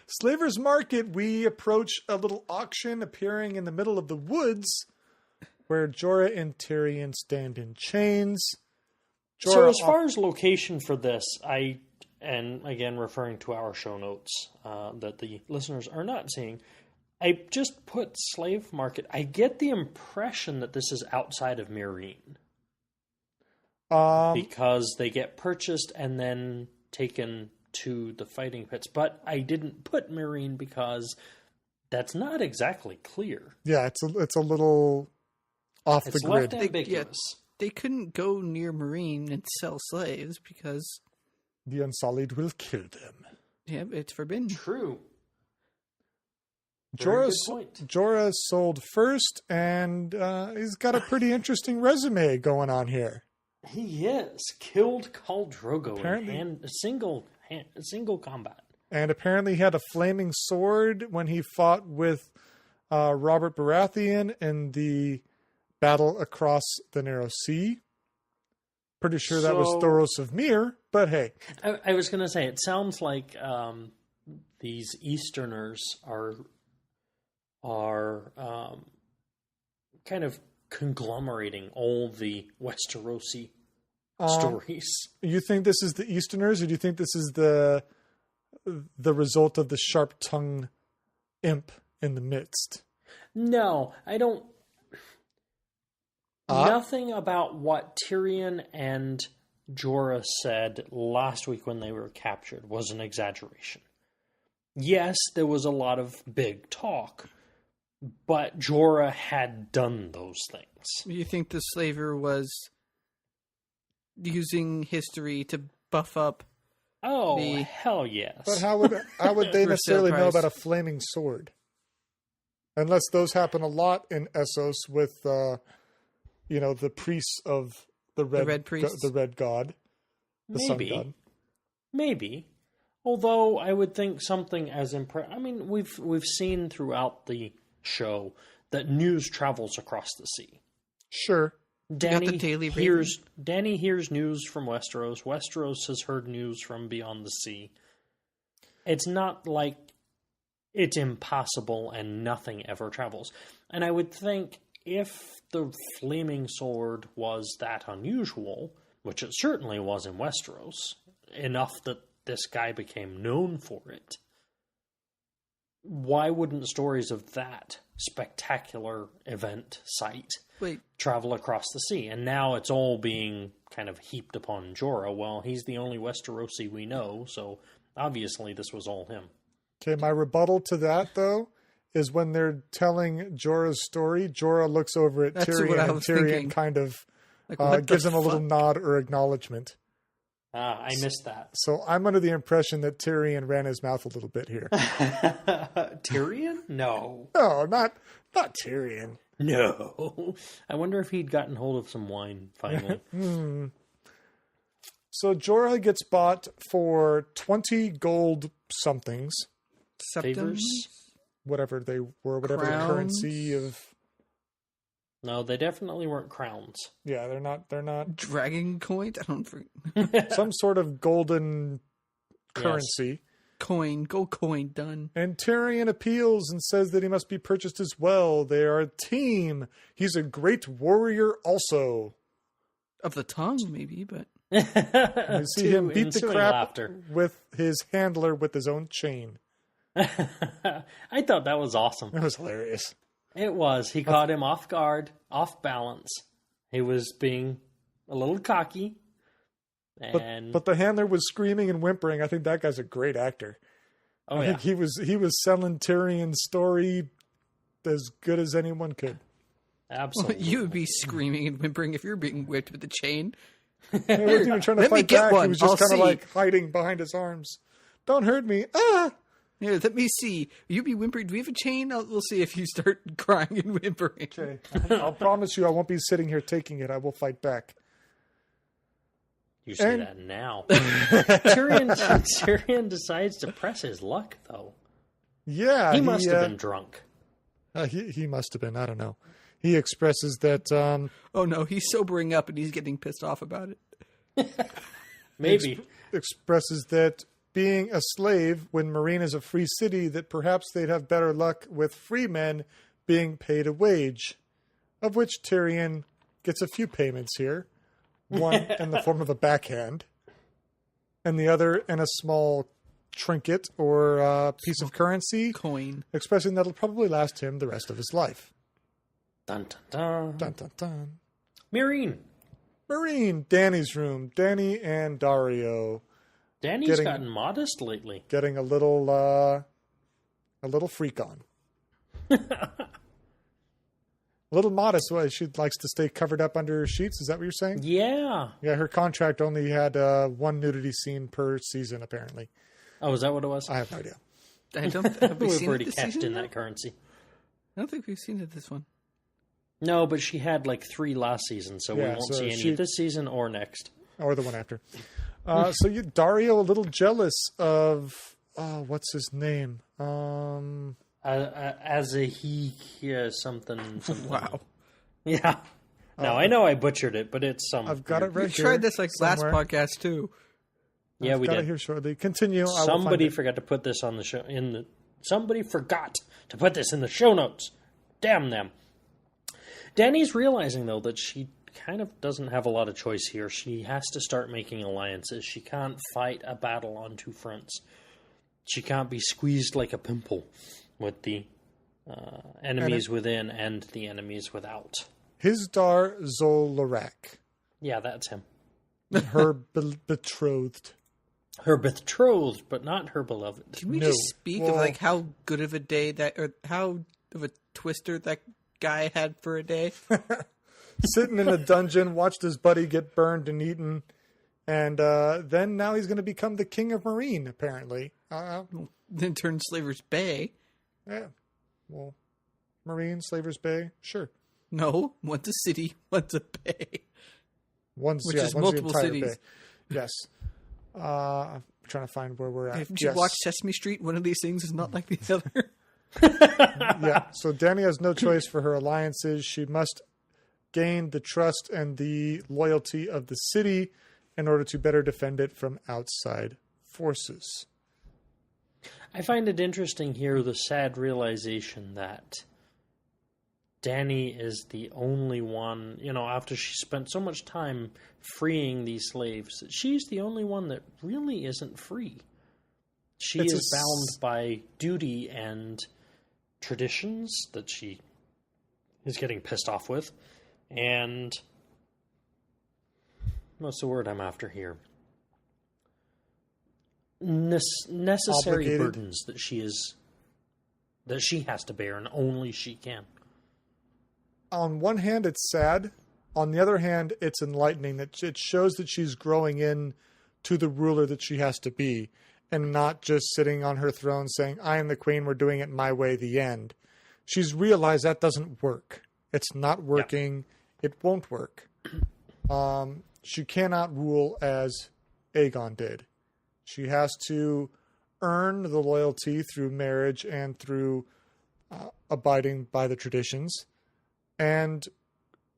Slaver's Market, we approach a little auction appearing in the middle of the woods where Jorah and Tyrion stand in chains. So as far as location for this, and again referring to our show notes that the listeners are not seeing, I just put slave market. I get the impression that this is outside of Meereen. Because they get purchased and then taken to the fighting pits. But I didn't put Meereen because that's not exactly clear. Yeah, it's a little off the grid. Left ambiguous. They couldn't go near Marine and sell slaves because the Unsullied will kill them. Yeah, it's forbidden. True. Jorah sold first, and he's got a pretty interesting resume going on here. He is killed Khal Drogo in single combat, and apparently he had a flaming sword when he fought with Robert Baratheon in the battle across the Narrow Sea. Pretty sure that was Thoros of Myr, but hey. I was going to say, it sounds like these Easterners are kind of conglomerating all the Westerosi stories. You think this is the Easterners, or do you think this is the the result of the sharp-tongued imp in the midst. No, I don't... Nothing about what Tyrion and Jorah said last week when they were captured was an exaggeration. Yes, there was a lot of big talk, but Jorah had done those things. You think the slaver was using history to buff up? Oh, hell yes. But how would they necessarily know about a flaming sword? Unless those happen a lot in Essos with, the priests of the red god, the sun god. Maybe. Although I would think something as impressive. I mean, we've seen throughout the show that news travels across the sea. Sure. Danny hears news from Westeros. Westeros has heard news from beyond the sea. It's not like it's impossible and nothing ever travels. And I would think if the flaming sword was that unusual, which it certainly was in Westeros, enough that this guy became known for it, why wouldn't stories of that spectacular event site travel across the sea? And now it's all being kind of heaped upon Jorah. Well, he's the only Westerosi we know, so obviously this was all him. Okay, my rebuttal to that, though, is when they're telling Jorah's story, Jorah looks over at Tyrion, and Tyrion kind of gives him a little nod or acknowledgement. I missed that. So I'm under the impression that Tyrion ran his mouth a little bit here. Tyrion? No. No, not Tyrion. No. I wonder if he'd gotten hold of some wine, finally. So Jorah gets bought for 20 gold somethings. Septums? Whatever they were, whatever Crowns? the currency of... No, they definitely weren't crowns. Yeah, they're not... Dragon coins? I don't... Some sort of golden currency. Yes. Gold coin, done. And Tyrion appeals and says that he must be purchased as well. They are a team. He's a great warrior also. Of the tongue, maybe, but... You see him beat the crap with his handler with his own chain. I thought that was awesome. It was hilarious. It was. He caught him off guard, off balance. He was being a little cocky. And but the handler was screaming and whimpering. I think that guy's a great actor. I think he was selling Tyrion's story as good as anyone could. Absolutely. Well, you would be screaming and whimpering if you're being whipped with a chain. He wasn't even trying to fight back. He was just kind of like hiding behind his arms. Don't hurt me. Ah! Here, let me see. You be whimpering. Do we have a chain? We'll see if you start crying and whimpering. Okay. I'll promise you I won't be sitting here taking it. I will fight back. You say that now. Tyrion decides to press his luck, though. Yeah. He must have been drunk. He must have been. I don't know. He expresses that... oh, no. He's sobering up and he's getting pissed off about it. Maybe. Expresses that being a slave when Meereen is a free city, that perhaps they'd have better luck with free men being paid a wage, of which Tyrion gets a few payments here. One in the form of a backhand, and the other in a small trinket or piece of currency. Coin. Expressing that'll probably last him the rest of his life. Dun, dun, dun. Dun, dun, dun. Meereen, Dany's room. Dany and Dario. Dany's gotten modest lately. Getting a little freak on. A little modest. Well, she likes to stay covered up under her sheets. Is that what you're saying? Yeah. Yeah, her contract only had one nudity scene per season, apparently. Oh, is that what it was? I have no idea. We've already cashed in that currency. I don't think we've seen it this one. No, but she had like 3 last season, so we won't see any this season or next. Or the one after. Dario, a little jealous of... what's his name? As a he something. Wow. Yeah. No, I know I butchered it, but it's some. I've got it right here. We tried this somewhere. Last podcast too. Yeah, we did. I've got it here shortly. Continue. Somebody forgot to put this on the show. Somebody forgot to put this in the show notes. Damn them. Dany's realizing though that she kind of doesn't have a lot of choice here. She has to start making alliances. She can't fight a battle on 2 fronts. she can't be squeezed like a pimple with the enemies within and the enemies without. Hizdar Zolarak. Yeah, that's him. Her betrothed. Her betrothed, but not her beloved. Can we just speak of like how good of a day or how of a twister that guy had for a day? Sitting in a dungeon, watched his buddy get burned and eaten, and then now he's going to become the king of Marine, apparently. Then turn Slaver's Bay. Yeah. Well, Marine, Slaver's Bay, sure. No, one's a city, one's a bay. One's multiple cities. Bay. Yes. I'm trying to find where we're at. If you watch Sesame Street, one of these things is not like the other. Yeah, so Dany has no choice for her alliances. She must gain the trust and the loyalty of the city in order to better defend it from outside forces. I find it interesting here, the sad realization that Dany is the only one, after she spent so much time freeing these slaves, she's the only one that really isn't free. She is bound by duty and traditions that she is getting pissed off with. And what's the word I'm after here? Necessary Obligated. burdens that she has to bear, and only she can. On one hand, it's sad. On the other hand, it's enlightening. That it shows that she's growing in to the ruler that she has to be, and not just sitting on her throne saying, I am the queen, we're doing it my way, the end. She's realized that doesn't work. It's not working. Yeah. It won't work. She cannot rule as Aegon did. She has to earn the loyalty through marriage and through abiding by the traditions, and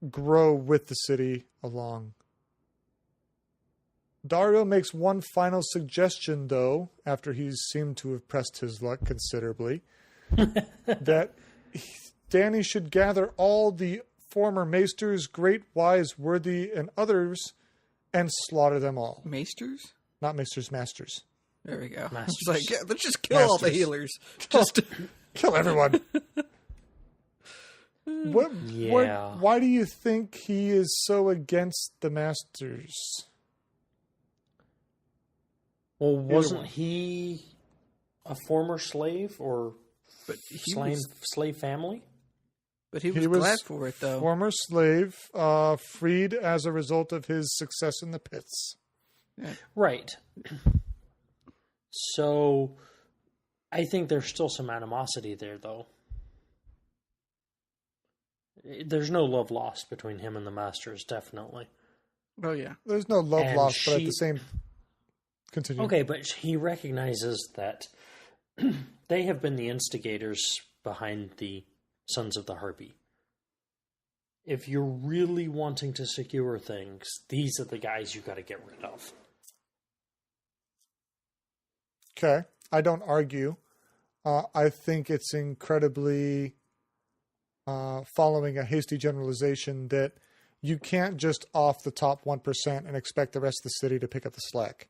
grow with the city along. Dario makes one final suggestion, though, after he seemed to have pressed his luck considerably, that Dany should gather all the former maesters, great, wise, worthy, and others, and slaughter them all. Maesters? Not maesters, masters. There we go. Masters. It's like, let's just kill all the healers. Kill everyone. Why do you think he is so against the masters? Well, wasn't he a former slave or slave family? But he was glad for it, though. Former slave, freed as a result of his success in the pits. Yeah. Right. So, I think there's still some animosity there, though. There's no love lost between him and the Masters, definitely. Oh, yeah. There's no love lost, but at the same... Continue. Okay, but he recognizes that they have been the instigators behind the Sons of the Harpy. If you're really wanting to secure things, these are the guys you got to get rid of. Okay, I don't argue. I think it's incredibly following a hasty generalization that you can't just off the top 1% and expect the rest of the city to pick up the slack.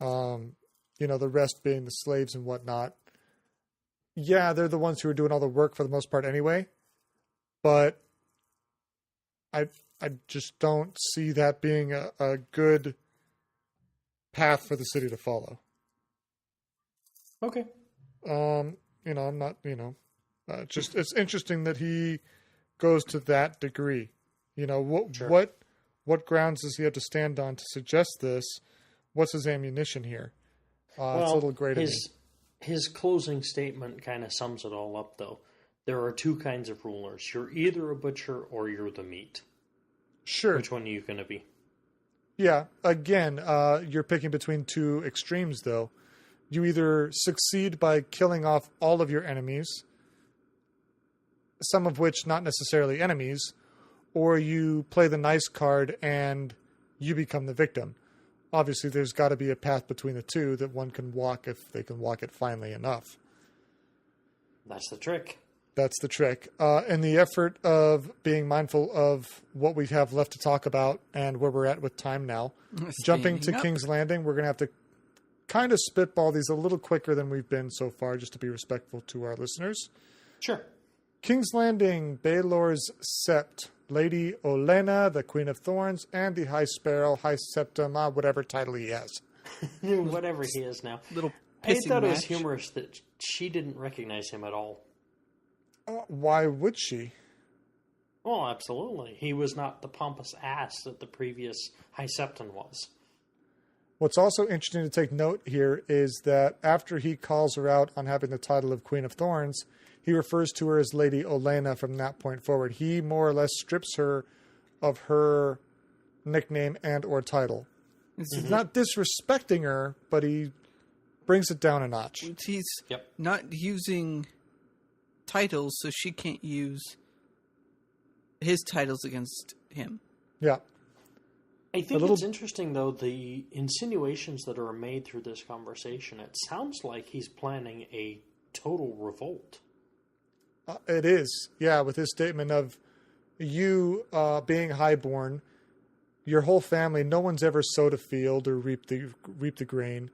The rest being the slaves and whatnot. Yeah, they're the ones who are doing all the work for the most part anyway. But I just don't see that being a good path for the city to follow. Okay. I'm not, just it's interesting that he goes to that degree. What grounds does he have to stand on to suggest this? What's his ammunition here? It's a little gray to me. His closing statement kind of sums it all up, though. There are two kinds of rulers. You're either a butcher or you're the meat. Sure. Which one are you going to be? Yeah. Again, you're picking between two extremes, though. You either succeed by killing off all of your enemies, some of which not necessarily enemies, or you play the nice card and you become the victim. Obviously, there's got to be a path between the two that one can walk if they can walk it finely enough. That's the trick. That's the trick. In the effort of being mindful of what we have left to talk about and where we're at with time now, jumping to King's Landing, we're going to have to kind of spitball these a little quicker than we've been so far, just to be respectful to our listeners. Sure. King's Landing, Baelor's Sept, Lady Olenna, the Queen of Thorns, and the High Sparrow, High Septum, whatever title he has. Whatever he is now. I thought it was humorous that she didn't recognize him at all. Why would she? Well, absolutely. He was not the pompous ass that the previous High Septon was. What's also interesting to take note here is that after he calls her out on having the title of Queen of Thorns, he refers to her as Lady Olenna from that point forward. He more or less strips her of her nickname and or title. He's not disrespecting her, but he brings it down a notch. He's not using titles, so she can't use his titles against him. Yeah. I think it's interesting, though, the insinuations that are made through this conversation. It sounds like he's planning a total revolt. It is, yeah, with his statement of you being highborn, your whole family, no one's ever sowed a field or reaped the grain.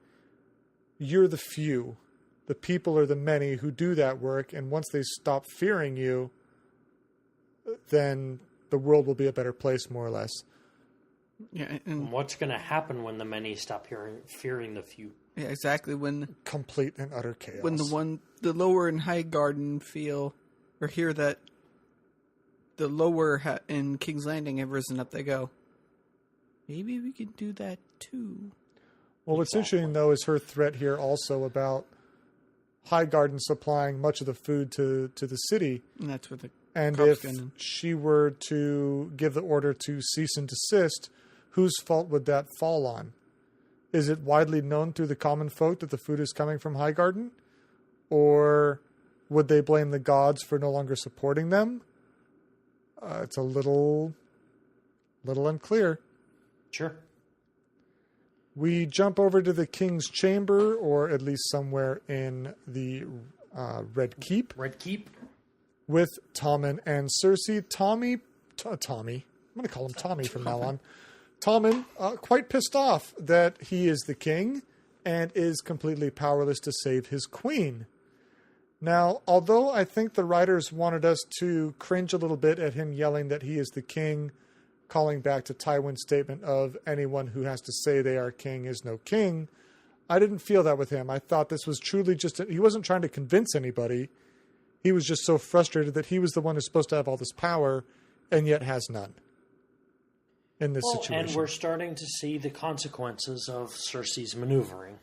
You're the few. The people are the many who do that work, and once they stop fearing you, then the world will be a better place, more or less. Yeah, and what's going to happen when the many stop fearing the few? Yeah, exactly. When complete and utter chaos. When the lower and high garden feel or hear that the lower in King's Landing have risen up, they go, maybe we could do that too. Well, what's interesting, though, is her threat here also about High Garden supplying much of the food to the city. And that's where the and if she were to give the order to cease and desist, whose fault would that fall on? Is it widely known through the common folk that the food is coming from High Garden? Or would they blame the gods for no longer supporting them? It's a little unclear. Sure. We jump over to the King's Chamber, or at least somewhere in the Red Keep. Red Keep. With Tommen and Cersei. Tommy, I'm going to call him Tommy from now on. Tommen, quite pissed off that he is the king and is completely powerless to save his queen. Now, although I think the writers wanted us to cringe a little bit at him yelling that he is the king, calling back to Tywin's statement of anyone who has to say they are king is no king, I didn't feel that with him. I thought this was truly he wasn't trying to convince anybody. He was just so frustrated that he was the one who's supposed to have all this power and yet has none in this situation. And we're starting to see the consequences of Cersei's maneuvering.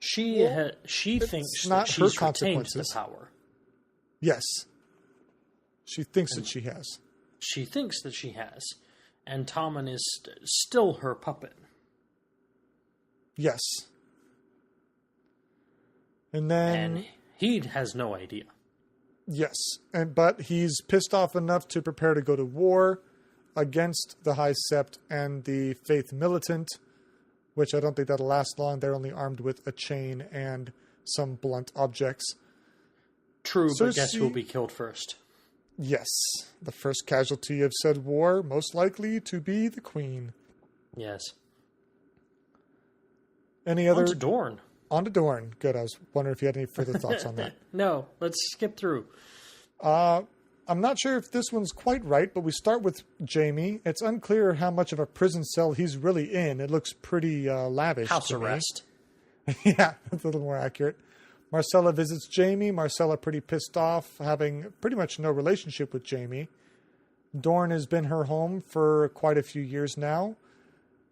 She thinks that she's retained the power. Yes. She thinks that she has. She thinks that she has. And Tommen is still her puppet. Yes. And then... And he has no idea. Yes. But he's pissed off enough to prepare to go to war against the High Sept and the Faith Militant, which I don't think that'll last long. They're only armed with a chain and some blunt objects. True, but guess who will be killed first? Yes. The first casualty of said war, most likely to be the Queen. Yes. Any other... On to Dorne. On to Dorne. Good. I was wondering if you had any further thoughts on that. No, let's skip through. I'm not sure if this one's quite right, but we start with Jaime. It's unclear how much of a prison cell he's really in. It looks pretty lavish. House arrest. Yeah, that's a little more accurate. Marcella visits Jaime. Marcella pretty pissed off, having pretty much no relationship with Jaime. Dorne has been her home for quite a few years now.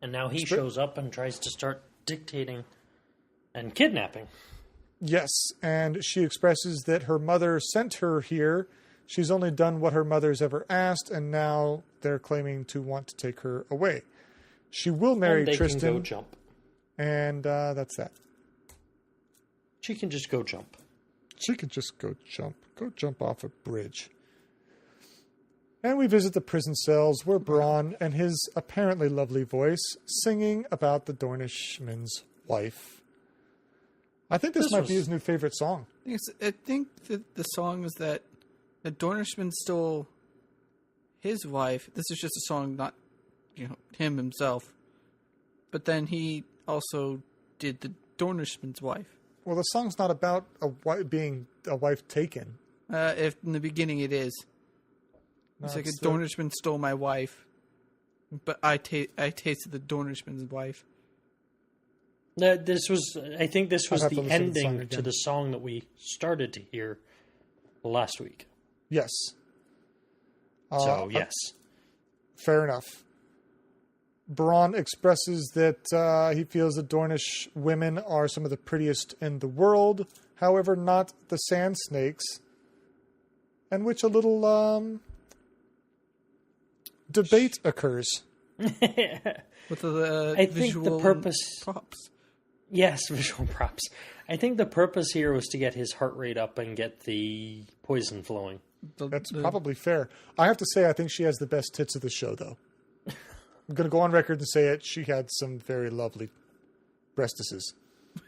And now he shows up and tries to start dictating and kidnapping. Yes, and she expresses that her mother sent her here. She's only done what her mother's ever asked, and now they're claiming to want to take her away. She will marry Tristan. Can go jump. And that's that. She can just go jump. She can just go jump. Go jump off a bridge. And we visit the prison cells where Bronn and his apparently lovely voice singing about the Dornishman's wife. I think this might be his new favorite song. I think that the song is that the Dornishman stole his wife. This is just a song, not him himself. But then he also did the Dornishman's wife. Well, the song's not about being a wife taken. If in the beginning it is. It's like a Dornishman stole my wife, but I tasted the Dornishman's wife. I think this was the ending to the song that we started to hear last week. Yes. Yes. Fair enough. Bronn expresses that he feels the Dornish women are some of the prettiest in the world, however, not the sand snakes, and which a little debate occurs. With the I visual think the purpose props. Yes, visual props. I think the purpose here was to get his heart rate up and get the poison flowing. That's probably fair. I have to say, I think she has the best tits of the show, though. I'm going to go on record and say it. She had some very lovely breastises.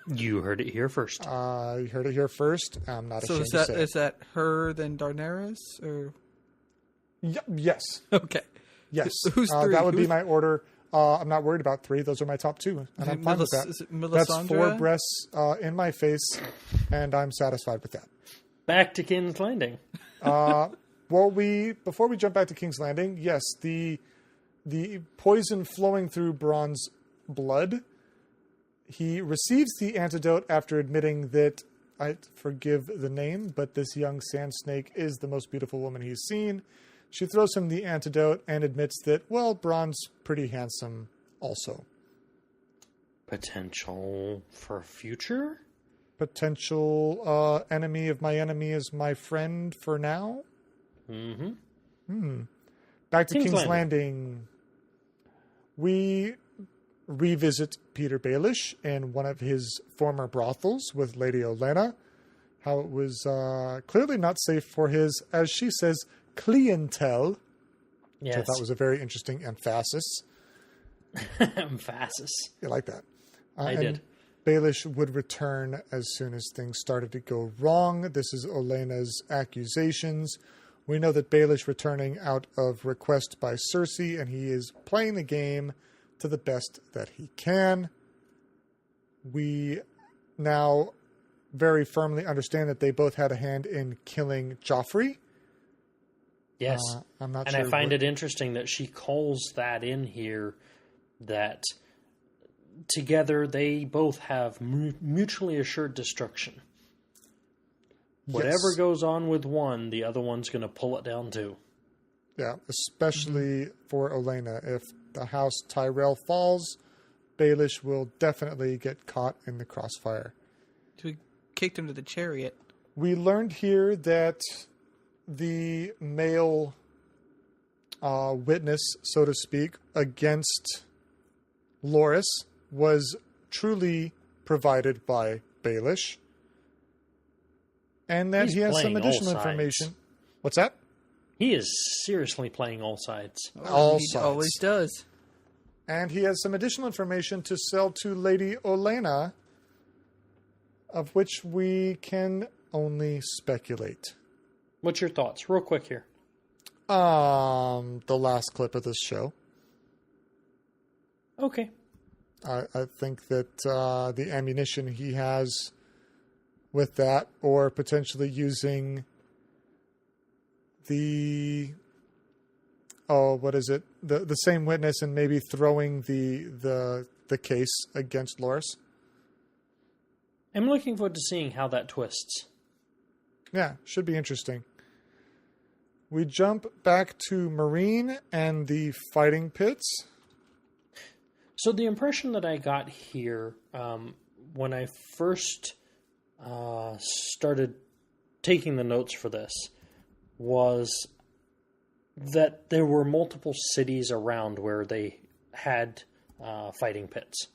You heard it here first. You heard it here first. I'm not ashamed to say. Is that her then Daenerys? Or? Yes. Okay. Yes. Who's three? That would be my order. I'm not worried about 3. Those are my top 2. And I'm fine with that. Is it That's Melisandre? 4 breasts in my face, and I'm satisfied with that. Back to King's Landing. Before we jump back to King's Landing, yes, the poison flowing through Bronn's blood, he receives the antidote after admitting that, I forgive the name, but this young sand snake is the most beautiful woman he's seen. She throws him the antidote and admits that, well, Bronn's pretty handsome also. Potential for future? Potential enemy of my enemy is my friend for now? Back to King's Landing. We revisit Peter Baelish in one of his former brothels with Lady Olenna. How it was clearly not safe for his, as she says, clientele. Yes. Which I thought was a very interesting emphasis. Emphasis. You like that? I did. Baelish would return as soon as things started to go wrong. This is Olenna's accusations. We know that Baelish returning out of request by Cersei, and he is playing the game to the best that he can. We now very firmly understand that they both had a hand in killing Joffrey. Yes. I'm not and sure. I find it interesting that she calls that in here, that together they both have mutually assured destruction. Yes. Whatever goes on with one, the other one's going to pull it down too. Yeah, especially for Olenna. If the house Tyrell falls, Baelish will definitely get caught in the crossfire. So we kicked him to the chariot. We learned here that the male witness, so to speak, against Loras was truly provided by Baelish. And that he has some additional information. What's that? He is seriously playing all sides. All he sides. always does. And he has some additional information to sell to Lady Olenna, of which we can only speculate. What's your thoughts? Real quick here. The last clip of this show. Okay. I think that the ammunition he has with that, or potentially using the the same witness and maybe throwing the case against Loras. I'm looking forward to seeing how that twists. Yeah, should be interesting. We jump back to Marine and the fighting pits. So the impression that I got here when I first started taking the notes for this was that there were multiple cities around where they had fighting pits.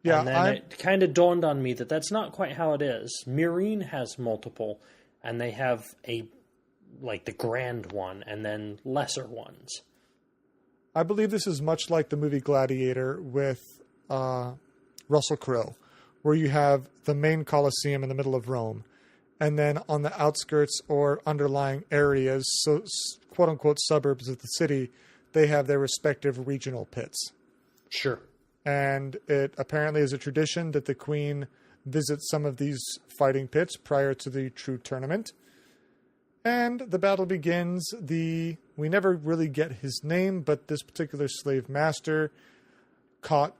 Yeah, and then it kind of dawned on me that that's not quite how it is. Meereen has multiple, and they have the grand one, and then lesser ones. I believe this is much like the movie Gladiator with Russell Crowe, where you have the main Colosseum in the middle of Rome, and then on the outskirts or underlying areas, so quote-unquote suburbs of the city, they have their respective regional pits. Sure. And it apparently is a tradition that the queen visits some of these fighting pits prior to the true tournament. And the battle begins. We never really get his name, but this particular slave master, caught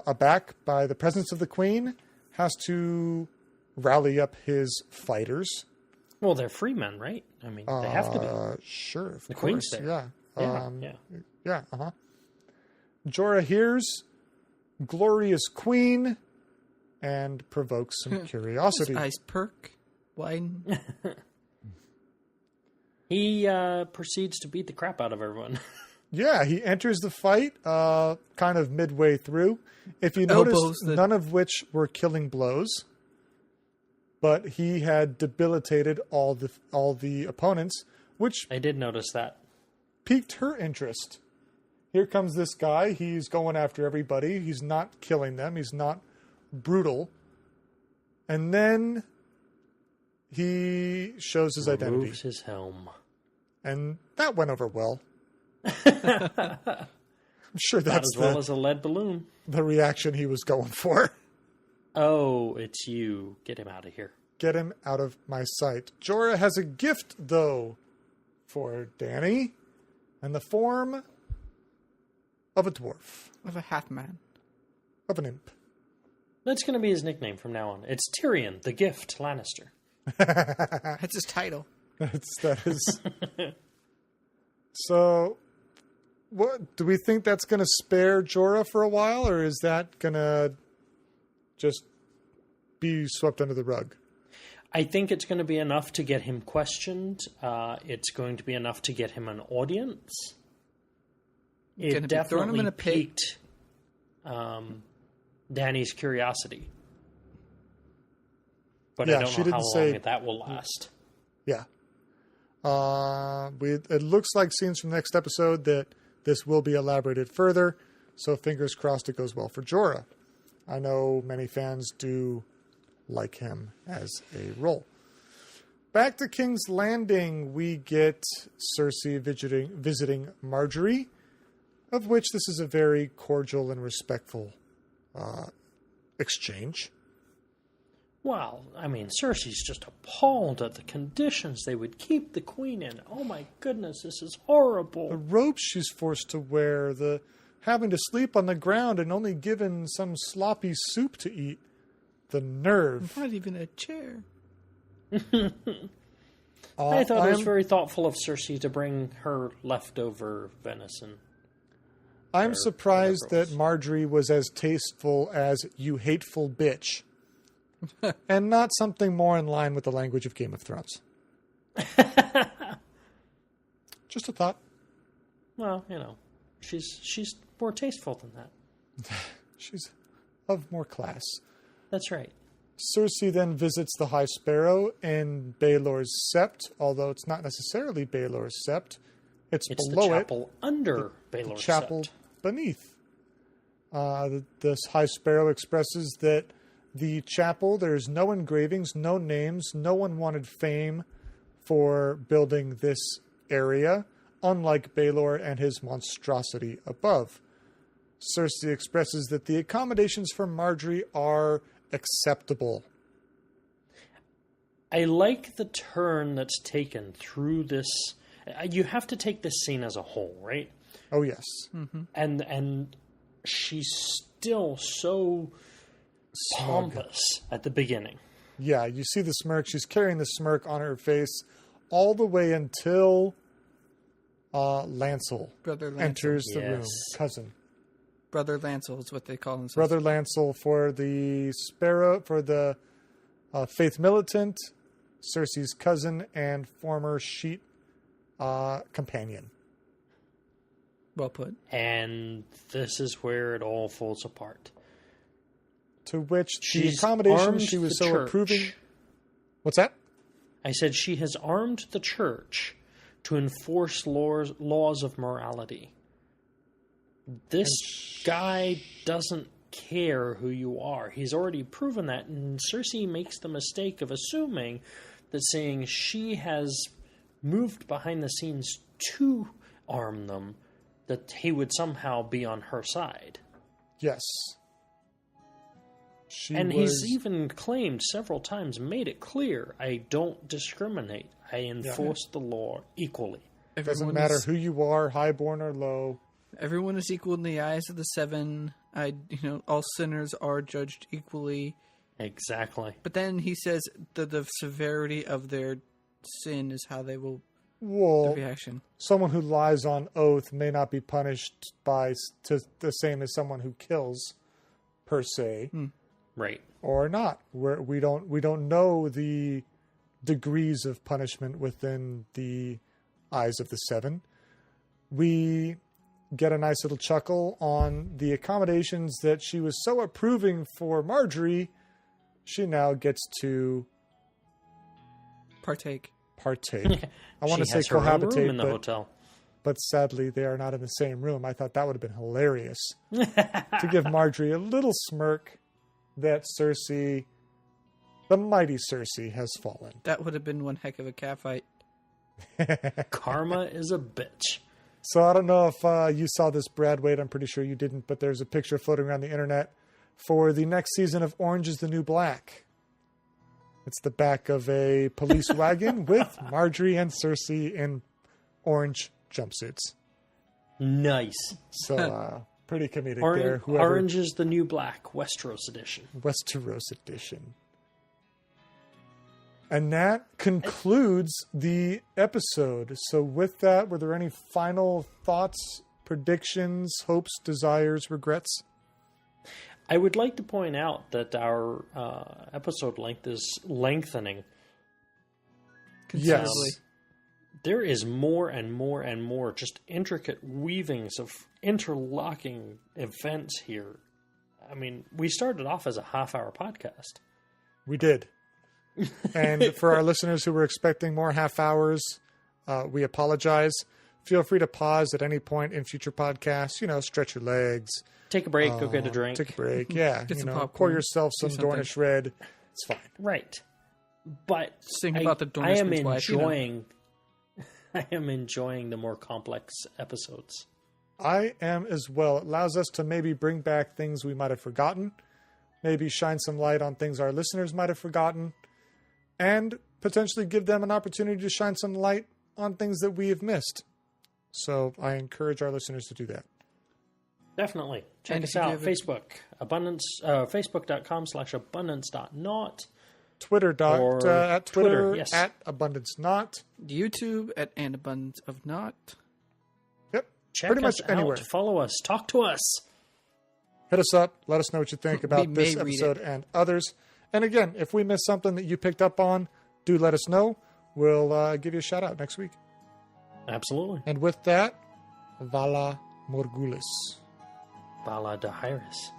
aback by the presence of the queen, has to rally up his fighters. Well, they're free men, right? I mean, they have to be. Sure, of the course. queen's there. Yeah. Jorah hears glorious queen and provokes some curiosity. Ice perk wine. He proceeds to beat the crap out of everyone. Yeah, he enters the fight kind of midway through. If you notice, none of which were killing blows, but he had debilitated all the opponents, which I did notice that. Piqued her interest. Here comes this guy. He's going after everybody. He's not killing them. He's not brutal. And then he shows his identity. Removes his helm. And that went over well. I'm sure that's about as well as a lead balloon. The reaction he was going for. Oh, it's you. Get him out of here. Get him out of my sight. Jorah has a gift, though, for Dany, in the form of a dwarf. Of a half man. Of an imp. That's going to be his nickname from now on. It's Tyrion, the Gift Lannister. That's his title. That is. So, what do we think that's going to spare Jorah for a while, or is that going to just be swept under the rug? I think it's going to be enough to get him questioned. It's going to be enough to get him an audience. It definitely piqued Dany's curiosity. But yeah, I don't know how long that will last. Yeah. It looks like scenes from the next episode that this will be elaborated further, so fingers crossed it goes well for Jorah. I know many fans do like him as a role. Back to King's Landing, we get Cersei visiting Marjorie, of which this is a very cordial and respectful exchange. Well, I mean, Cersei's just appalled at the conditions they would keep the queen in. Oh my goodness, this is horrible. The robes she's forced to wear, the having to sleep on the ground and only given some sloppy soup to eat. The nerve. Not even a chair. I thought it was very thoughtful of Cersei to bring her leftover venison. I'm surprised that Marjorie was as tasteful as "you hateful bitch." And not something more in line with the language of Game of Thrones. Just a thought. Well, you know, she's more tasteful than that. She's of more class. That's right. Cersei then visits the High Sparrow in Baelor's Sept, although it's not necessarily Baelor's Sept. It's below the chapel under Baelor's Sept. The chapel beneath. This High Sparrow expresses that the chapel, there's no engravings, no names. No one wanted fame for building this area, unlike Baelor and his monstrosity above. Cersei expresses that the accommodations for Marjorie are acceptable. I like the turn that's taken through this. You have to take this scene as a whole, right? Oh, yes. Mm-hmm. And she's still so pompous at the beginning. Yeah, you see the smirk. She's carrying the smirk on her face all the way until Lancel enters the room. Cousin. Brother Lancel is what they call themselves. Brother Lancel for the Sparrow, for the Faith Militant, Cersei's cousin, and former Sheet companion. Well put. And this is where it all falls apart. To which the accommodation she was so approving. What's that? I said she has armed the church to enforce laws of morality. This guy doesn't care who you are. He's already proven that, and Cersei makes the mistake of assuming that saying she has moved behind the scenes to arm them, that he would somehow be on her side. Yes. He's even claimed several times, made it clear, I don't discriminate. I enforce the law equally. It doesn't matter who you are, highborn or low. Everyone is equal in the eyes of the seven. All sinners are judged equally. Exactly. But then he says that the severity of their sin is how they will... Well, the reaction. Someone who lies on oath may not be punished to the same as someone who kills, per se. Right. Or not. We don't know the degrees of punishment within the eyes of the seven. We get a nice little chuckle on the accommodations that she was so approving for Marjorie. She now gets to partake. I want to say her own room cohabitate in the hotel. But sadly, they are not in the same room. I thought that would have been hilarious to give Marjorie a little smirk that Cersei, the mighty Cersei, has fallen. That would have been one heck of a catfight. Karma is a bitch. So I don't know if you saw this, Brad Wade. I'm pretty sure you didn't, but there's a picture floating around the internet for the next season of Orange is the New Black. It's the back of a police wagon with Marjorie and Cersei in orange jumpsuits. Nice. So pretty comedic there. Orange is the New Black, Westeros edition. Westeros edition. And that concludes the episode. So with that, were there any final thoughts, predictions, hopes, desires, regrets? I would like to point out that our episode length is lengthening. Yes. There is more and more and more just intricate weavings of interlocking events here. I mean, we started off as a half-hour podcast. We did. And for our listeners who were expecting more half hours, we apologize. Feel free to pause at any point in future podcasts. Stretch your legs. Take a break, go get a drink. Take a break, yeah. Get some popcorn, pour yourself some Dornish Red. It's fine. Right. But sing about the Dornishman's wife. I am enjoying the more complex episodes. I am as well. It allows us to maybe bring back things we might have forgotten, maybe shine some light on things our listeners might have forgotten, and potentially give them an opportunity to shine some light on things that we have missed. So I encourage our listeners to do that. Definitely. Check us out. Facebook. Facebook.com/abundance.naught. Twitter at Twitter yes. at Abundance Naught. YouTube at An Abundance of Naught. Yep. Check pretty us much anywhere. out. Follow us. Talk to us. Hit us up. Let us know what you think about this episode and others. And again, if we missed something that you picked up on, do let us know. We'll give you a shout out next week. Absolutely. And with that, Vala Morgulis. Vala Dahiris.